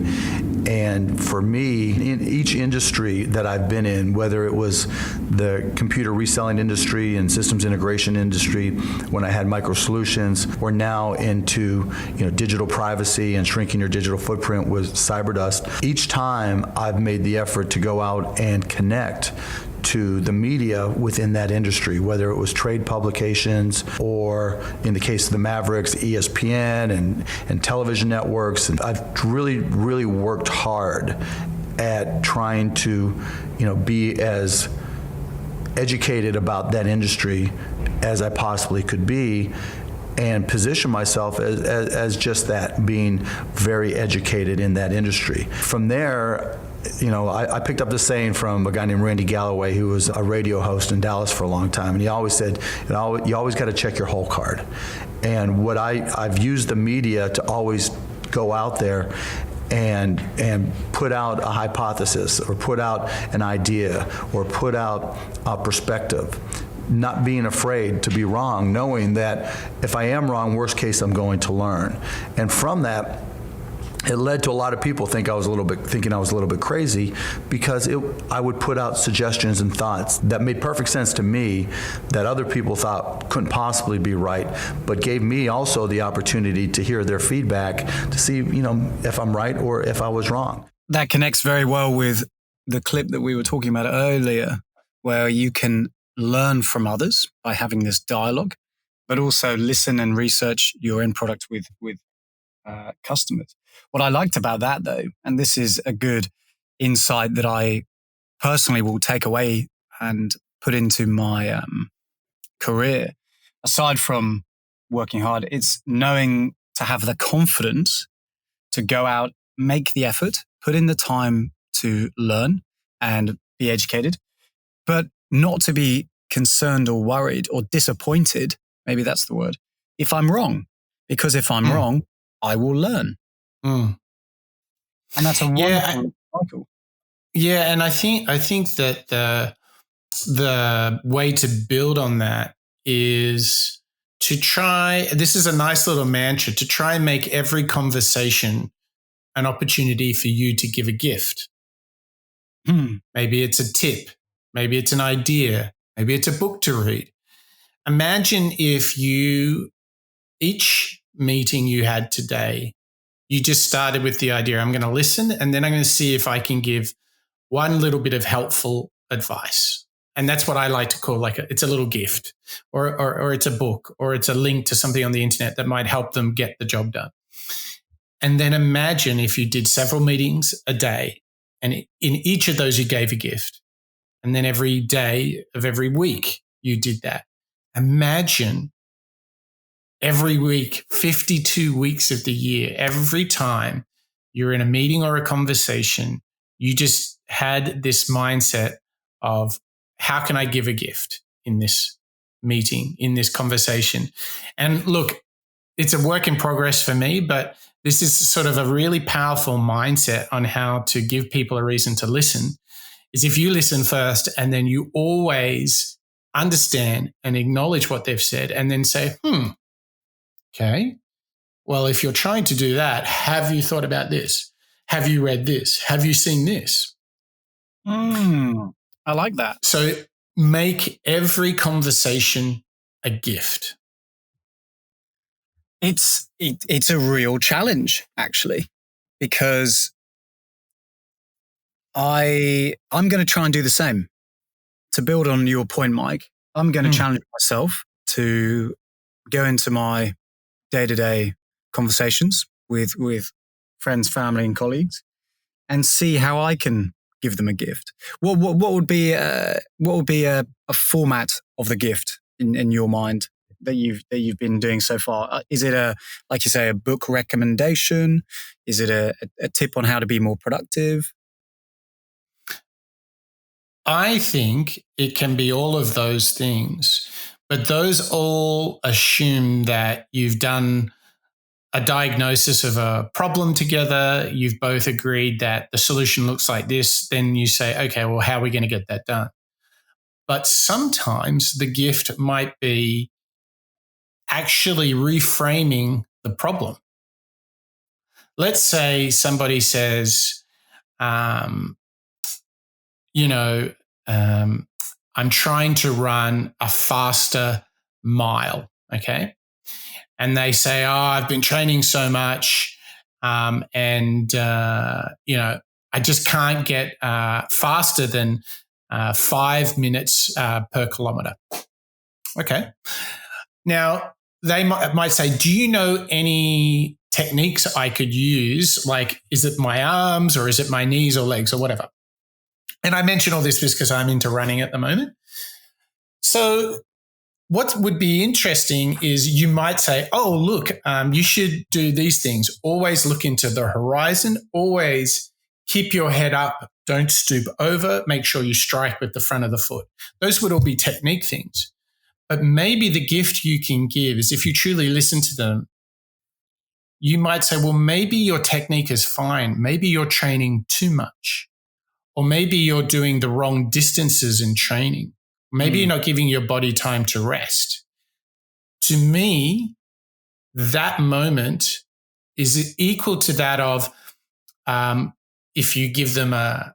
And for me, in each industry that I've been in, whether it was the computer reselling industry and systems integration industry, when I had MicroSolutions, or now into digital privacy and shrinking your digital footprint with CyberDust, each time I've made the effort to go out and connect to the media within that industry, whether it was trade publications or, in the case of the Mavericks, ESPN and television networks. And I've really, really worked hard at trying to, be as educated about that industry as I possibly could be, and position myself as just that, being very educated in that industry. From there, I picked up this saying from a guy named Randy Galloway, who was a radio host in Dallas for a long time, and he always said, you always got to check your whole card. And what I've used the media to always go out there and put out a hypothesis, or put out an idea, or put out a perspective, not being afraid to be wrong, knowing that if I am wrong, worst case, I'm going to learn. And from that, it led to a lot of people thinking I was a little bit crazy, because I would put out suggestions and thoughts that made perfect sense to me, that other people thought couldn't possibly be right, but gave me also the opportunity to hear their feedback to see, if I'm right or if I was wrong. That connects very well with the clip that we were talking about earlier, where you can learn from others by having this dialogue, but also listen and research your end product with customers. What I liked about that, though, and this is a good insight that I personally will take away and put into my career, aside from working hard, it's knowing to have the confidence to go out, make the effort, put in the time to learn and be educated, but not to be concerned or worried or disappointed, maybe that's the word, if I'm wrong. Because if I'm wrong, I will learn. And that's a wonderful cycle. Yeah, and I think that the way to build on that is to try, this is a nice little mantra, to try and make every conversation an opportunity for you to give a gift. Maybe it's a tip. Maybe it's an idea. Maybe it's a book to read. Imagine if each meeting you had today, you just started with the idea, I'm going to listen, and then I'm going to see if I can give one little bit of helpful advice. And that's what I like to call it's a little gift, or it's a book, or it's a link to something on the internet that might help them get the job done. And then imagine if you did several meetings a day, and in each of those you gave a gift. And then every day of every week you did that. Imagine every week, 52 weeks of the year, every time you're in a meeting or a conversation, you just had this mindset of, how can I give a gift in this meeting, in this conversation? And look, it's a work in progress for me, but this is sort of a really powerful mindset on how to give people a reason to listen, is if you listen first and then you always understand and acknowledge what they've said and then say, okay, well, if you're trying to do that, have you thought about this? Have you read this? Have you seen this? I like that. So make every conversation a gift? It's a real challenge, actually, because I'm going to try and do the same. To build on your point, Mike, I'm going to challenge myself to go into my day-to-day conversations with friends, family, and colleagues, and see how I can give them a gift. What would be a format of the gift in your mind that you've been doing so far? Is it like you say, a book recommendation? Is it a tip on how to be more productive? I think it can be all of those things, but those all assume that you've done a diagnosis of a problem together. You've both agreed that the solution looks like this. Then you say, okay, well, how are we going to get that done? But sometimes the gift might be actually reframing the problem. Let's say somebody says, I'm trying to run a faster mile, okay? And they say, I've been training so much I just can't get faster than 5 minutes per kilometer. Okay. Now, they might say, do you know any techniques I could use? Like, is it my arms or is it my knees or legs or whatever? And I mention all this because I'm into running at the moment. So what would be interesting is you might say, oh, look, you should do these things. Always look into the horizon. Always keep your head up. Don't stoop over. Make sure you strike with the front of the foot. Those would all be technique things. But maybe the gift you can give is if you truly listen to them, you might say, well, maybe your technique is fine. Maybe you're training too much. Or maybe you're doing the wrong distances in training. Maybe you're not giving your body time to rest. To me, that moment is equal to that of if you give them a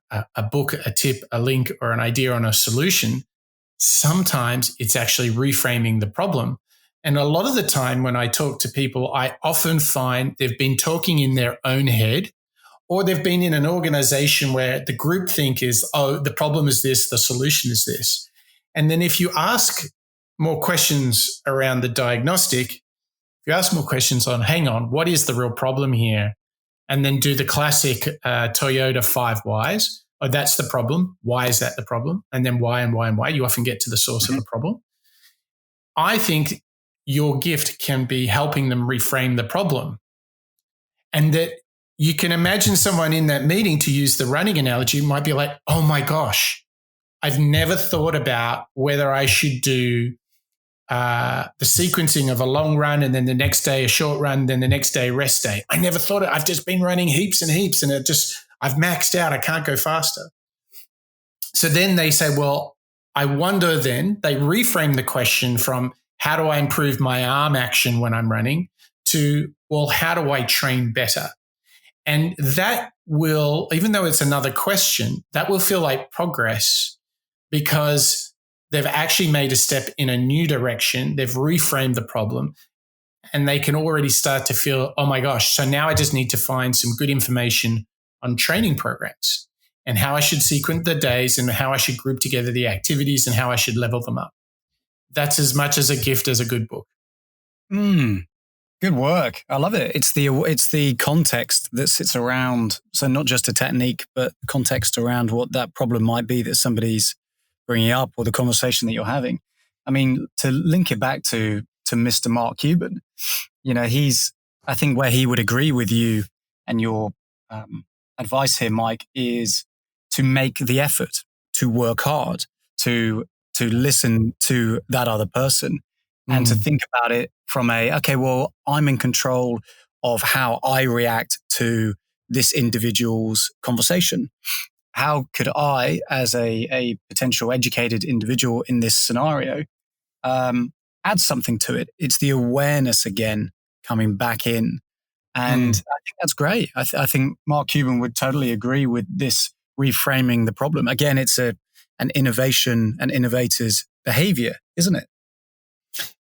book, a tip, a link, or an idea on a solution, sometimes it's actually reframing the problem. And a lot of the time when I talk to people, I often find they've been talking in their own head, or they've been in an organization where the groupthink is, oh, the problem is this, the solution is this. And then if you ask more questions around the diagnostic, if you ask more questions on, hang on, what is the real problem here? And then do the classic Toyota 5 whys. Oh, that's the problem. Why is that the problem? And then why and why and why. You often get to the source of the problem. I think your gift can be helping them reframe the problem. And that you can imagine someone in that meeting, to use the running analogy, might be like, oh my gosh, I've never thought about whether I should do the sequencing of a long run and then the next day a short run, then the next day rest day. I never thought it. I've just been running heaps and heaps and I've maxed out. I can't go faster. So then they say, well, I wonder then, they reframe the question from how do I improve my arm action when I'm running to, well, how do I train better? And that will, even though it's another question, that will feel like progress because they've actually made a step in a new direction. They've reframed the problem and they can already start to feel, oh my gosh, so now I just need to find some good information on training programs and how I should sequence the days and how I should group together the activities and how I should level them up. That's as much as a gift as a good book. Good work. I love it. It's the context that sits around. So not just a technique, but context around what that problem might be that somebody's bringing up or the conversation that you're having. I mean, to link it back to Mr. Mark Cuban, I think where he would agree with you and your advice here, Mike, is to make the effort, to work hard, to listen to that other person and to think about it from I'm in control of how I react to this individual's conversation. How could I, as a potential educated individual in this scenario, add something to it? It's the awareness again coming back in. And I think that's great. I think Mark Cuban would totally agree with this reframing the problem. Again, it's a and innovation and innovators' behavior, isn't it?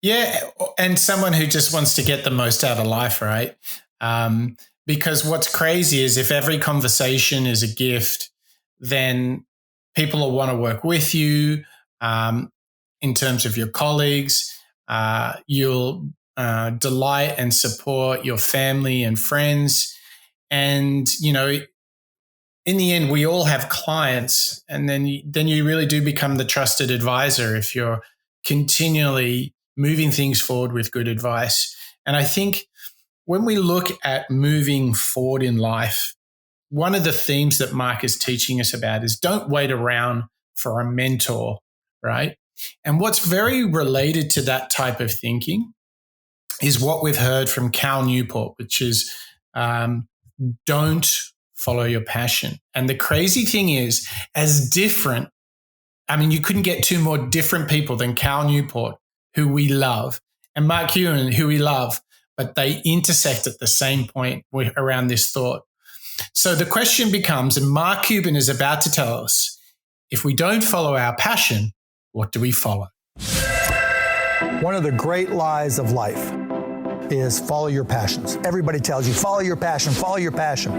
Yeah, and someone who just wants to get the most out of life, right? Because what's crazy is if every conversation is a gift, then people will want to work with you. In terms of your colleagues, you'll delight and support your family and friends. And, you know, in the end, we all have clients, and then you really do become the trusted advisor if you're continually moving things forward with good advice. And I think when we look at moving forward in life, one of the themes that Mark is teaching us about is don't wait around for a mentor, right? And what's very related to that type of thinking is what we've heard from Cal Newport, which is don't follow your passion. And the crazy thing is, as different, I mean, you couldn't get two more different people than Cal Newport, who we love, and Mark Cuban, who we love, but they intersect at the same point around this thought. So the question becomes, and Mark Cuban is about to tell us, if we don't follow our passion, what do we follow? One of the great lies of life is follow your passions. Everybody tells you, follow your passion, follow your passion.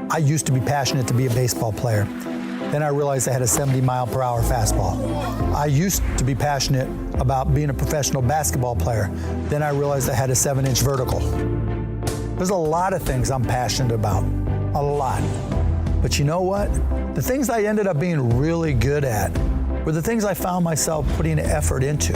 I used to be passionate to be a baseball player. Then I realized I had a 70-mile-per-hour fastball. I used to be passionate about being a professional basketball player. Then I realized I had a 7-inch vertical. There's a lot of things I'm passionate about, a lot. But you know what? The things I ended up being really good at were the things I found myself putting effort into.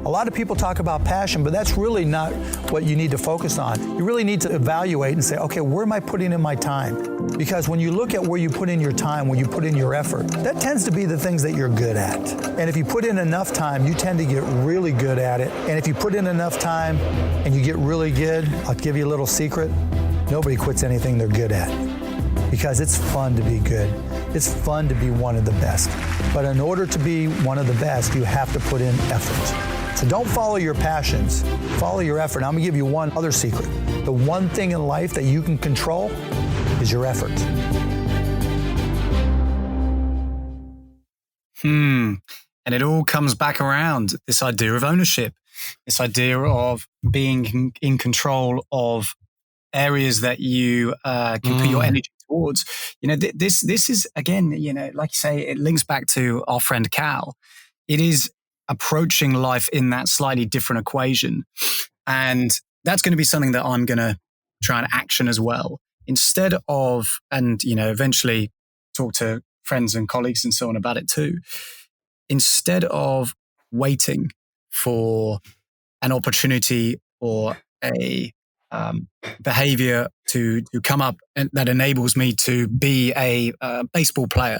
A lot of people talk about passion, but that's really not what you need to focus on. You really need to evaluate and say, okay, where am I putting in my time? Because when you look at where you put in your time, where you put in your effort, that tends to be the things that you're good at. And if you put in enough time, you tend to get really good at it. And if you put in enough time and you get really good, I'll give you a little secret. Nobody quits anything they're good at, because it's fun to be good. It's fun to be one of the best. But in order to be one of the best, you have to put in effort. So don't follow your passions, follow your effort. Now, I'm gonna give you one other secret. The one thing in life that you can control is your effort. And it all comes back around, this idea of ownership, this idea of being in control of areas that you can put your energy towards. You know, this is, again, you know, like you say, it links back to our friend Cal. It is approaching life in that slightly different equation. And that's going to be something that I'm going to try and action as well. Instead of, and, you know, eventually talk to friends and colleagues and so on about it too. Instead of waiting for an opportunity or a behavior to come up and that enables me to be a baseball player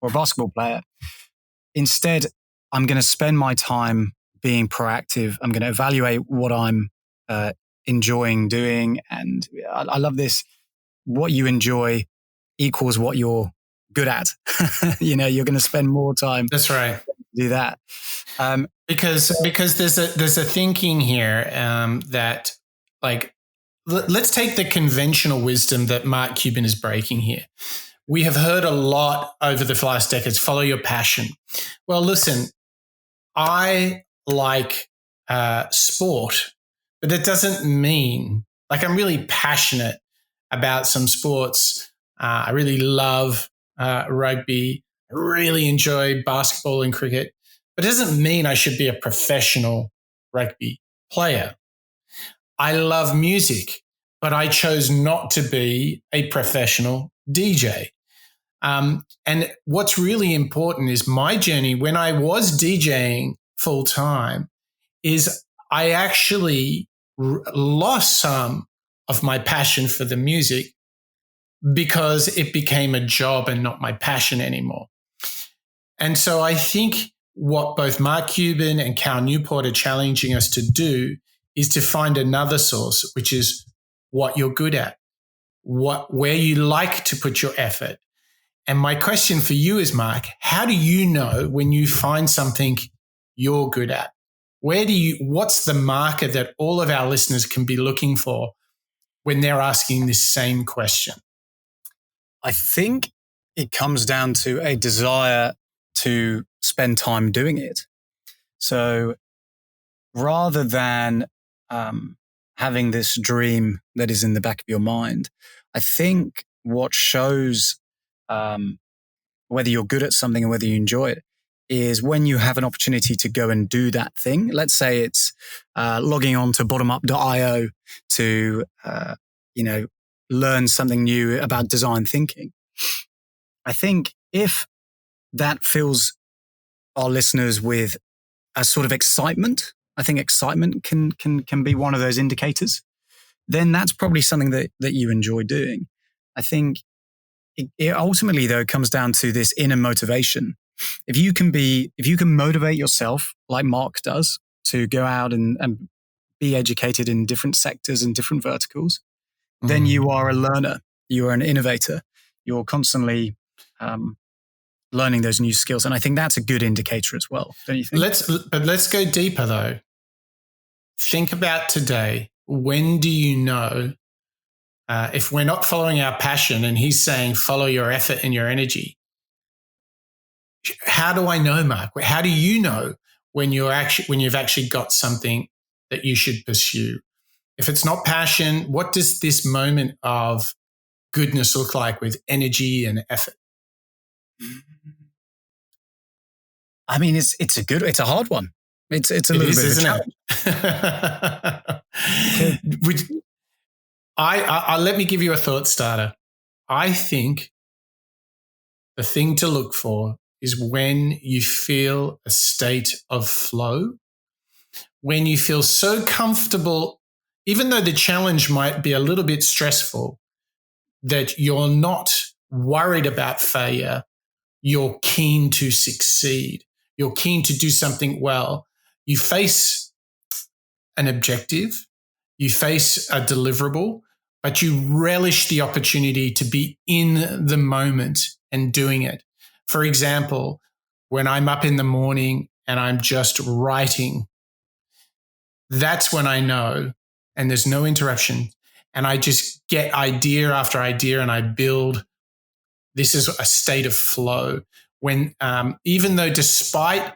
or a basketball player, instead, I'm going to spend my time being proactive. I'm going to evaluate what I'm enjoying doing. And I love this. What you enjoy equals what you're good at. You know, you're going to spend more time. That's right. To do that. Because there's a thinking here that, like, let's take the conventional wisdom that Mark Cuban is breaking here. We have heard a lot over the last decades, follow your passion. Well, listen, I like sport, but that doesn't mean, like, I'm really passionate about some sports. I really love rugby. I really enjoy basketball and cricket, but it doesn't mean I should be a professional rugby player. I love music, but I chose not to be a professional DJ. And what's really important is my journey when I was DJing full time is I actually lost some of my passion for the music because it became a job and not my passion anymore. And so I think what both Mark Cuban and Cal Newport are challenging us to do is to find another source, which is what you're good at, where you like to put your effort. And my question for you is, Mark, how do you know when you find something you're good at? What's the marker that all of our listeners can be looking for when they're asking this same question? I think it comes down to a desire to spend time doing it. So rather than having this dream that is in the back of your mind, I think what shows whether you're good at something and whether you enjoy it is when you have an opportunity to go and do that thing. Let's say it's logging on to bottomup.io to, learn something new about design thinking. I think if that fills our listeners with a sort of excitement, I think excitement can be one of those indicators, then that's probably something that you enjoy doing. I think it ultimately, though, comes down to this inner motivation. If you can motivate yourself like Mark does to go out and be educated in different sectors and different verticals, then you are a learner. You are an innovator. You're constantly learning those new skills. And I think that's a good indicator as well, don't you think? Let's go deeper, though. Think about today. When do you know if we're not following our passion, and he's saying follow your effort and your energy? How do I know, Mark? How do you know when you've actually got something that you should pursue? If it's not passion, what does this moment of goodness look like with energy and effort? I mean, it's a hard one. It's a little bit of a challenge. Let me give you a thought starter. I think the thing to look for is when you feel a state of flow, when you feel so comfortable, even though the challenge might be a little bit stressful, that you're not worried about failure. You're keen to succeed. You're keen to do something well. You face an objective, you face a deliverable, but you relish the opportunity to be in the moment and doing it. For example, when I'm up in the morning and I'm just writing, that's when I know, and there's no interruption, and I just get idea after idea and I build. This is a state of flow when, even though despite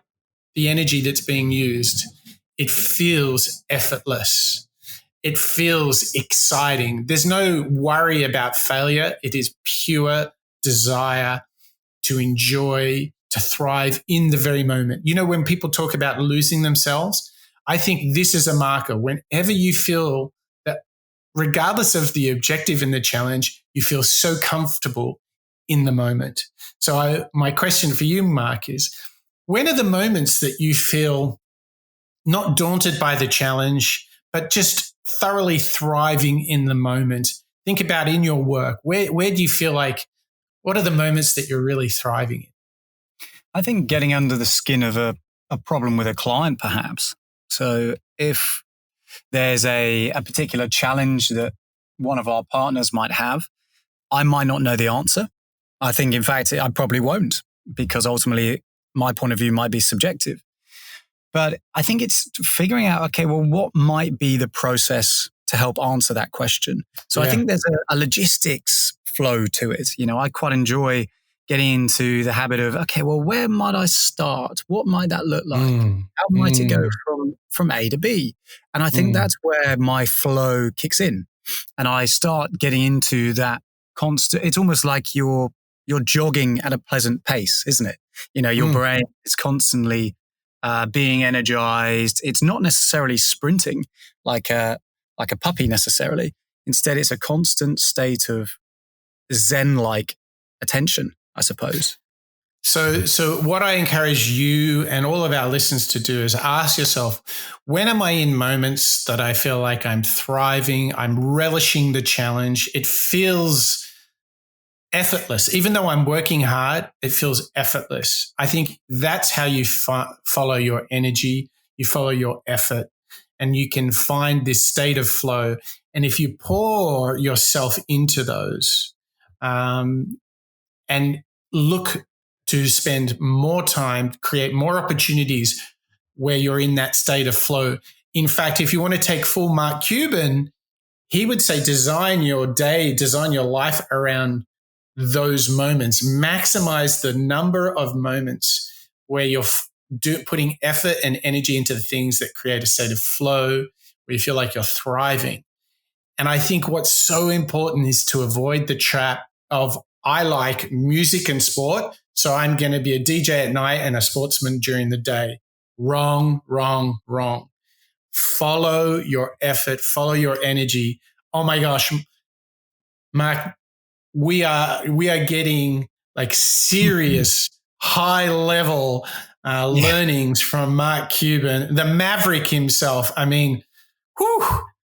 the energy that's being used, it feels effortless. It feels exciting. There's no worry about failure. It is pure desire to enjoy, to thrive in the very moment. You know, when people talk about losing themselves, I think this is a marker. Whenever you feel that, regardless of the objective and the challenge, you feel so comfortable in the moment. So my question for you, Mark, is when are the moments that you feel not daunted by the challenge, but just thoroughly thriving in the moment? Think about in your work. Where do you feel like, what are the moments that you're really thriving in? I think getting under the skin of a problem with a client, perhaps. So if there's a particular challenge that one of our partners might have, I might not know the answer. I think, in fact, I probably won't, because ultimately my point of view might be subjective. But I think it's figuring out, okay, well, what might be the process to help answer that question? So I think there's a logistics flow to it. You know, I quite enjoy getting into the habit of, okay, well, where might I start? What might that look like? How might it go from A to B? And I think that's where my flow kicks in. And I start getting into that constant, it's almost like you're jogging at a pleasant pace, isn't it? You know, your brain is constantly being energized. It's not necessarily sprinting like a puppy necessarily. Instead, it's a constant state of Zen-like attention, I suppose. So what I encourage you and all of our listeners to do is ask yourself, when am I in moments that I feel like I'm thriving, I'm relishing the challenge, it feels effortless. Even though I'm working hard, it feels effortless. I think that's how you follow your energy, you follow your effort, and you can find this state of flow. And if you pour yourself into those and look to spend more time, create more opportunities where you're in that state of flow. In fact, if you want to take full Mark Cuban, he would say design your day, design your life around those moments. Maximize the number of moments where you're putting effort and energy into the things that create a state of flow, where you feel like you're thriving. And I think what's so important is to avoid the trap of, I like music and sport, so I'm going to be a DJ at night and a sportsman during the day. Wrong, wrong, wrong. Follow your effort, follow your energy. Oh my gosh, Mark, we are getting like serious high level learnings from Mark Cuban, the Maverick himself. I mean,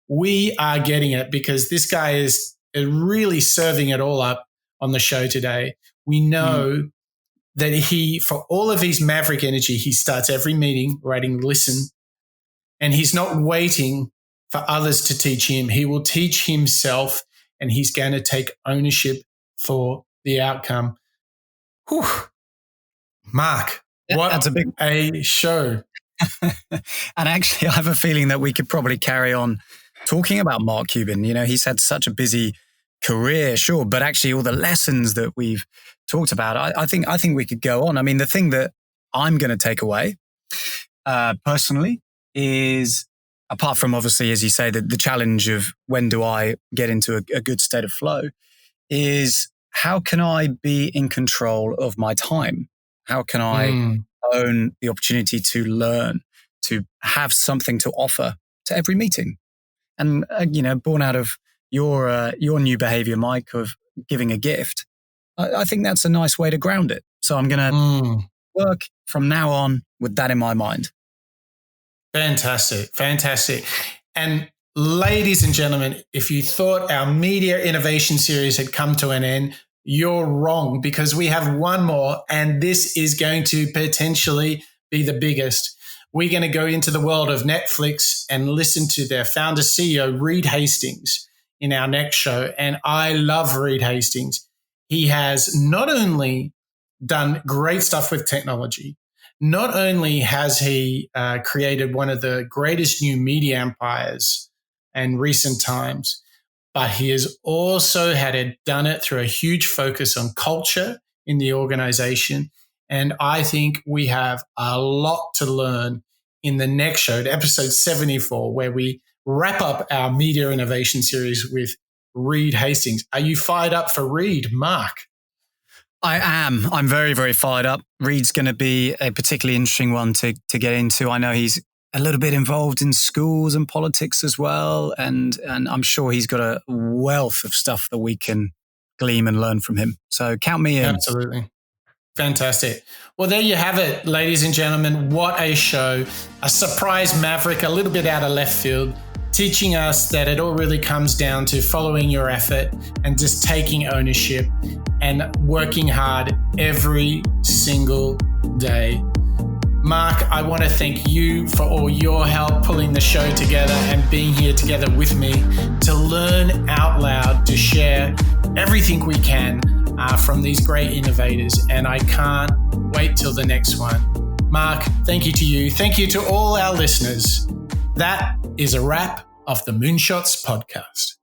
we are getting it, because this guy is really serving it all up on the show today. We know that for all of his Maverick energy, he starts every meeting writing listen, and he's not waiting for others to teach him. He will teach himself, and he's going to take ownership for the outcome. Whew. Mark, that's a big show. And actually, I have a feeling that we could probably carry on talking about Mark Cuban. You know, he's had such a busy career, sure, but actually all the lessons that we've talked about, I think we could go on. I mean, the thing that I'm going to take away personally is, apart from obviously, as you say, the challenge of when do I get into a good state of flow, is how can I be in control of my time? How can I own the opportunity to learn, to have something to offer to every meeting? And, born out of your new behavior, Mike, of giving a gift, I think that's a nice way to ground it. So I'm going to work from now on with that in my mind. Fantastic. Fantastic. And ladies and gentlemen, if you thought our media innovation series had come to an end, you're wrong, because we have one more, and this is going to potentially be the biggest. We're going to go into the world of Netflix and listen to their founder CEO, Reed Hastings, in our next show. And I love Reed Hastings. He has not only done great stuff with technology, not only has he created one of the greatest new media empires in recent times, but he has also done it through a huge focus on culture in the organization. And I think we have a lot to learn in the next show, episode 74, where we wrap up our media innovation series with Reed Hastings. Are you fired up for Reed, Mark? I am. I'm very, very fired up. Reed's going to be a particularly interesting one to get into. I know he's a little bit involved in schools and politics as well. And I'm sure he's got a wealth of stuff that we can glean and learn from him. So count me in. Absolutely. Fantastic. Well, there you have it, ladies and gentlemen. What a show. A surprise Maverick, a little bit out of left field, teaching us that it all really comes down to following your effort and just taking ownership and working hard every single day. Mark, I want to thank you for all your help pulling the show together and being here together with me to learn out loud, to share everything we can from these great innovators. And I can't wait till the next one. Mark, thank you to you. Thank you to all our listeners. That is a wrap of the Moonshots podcast.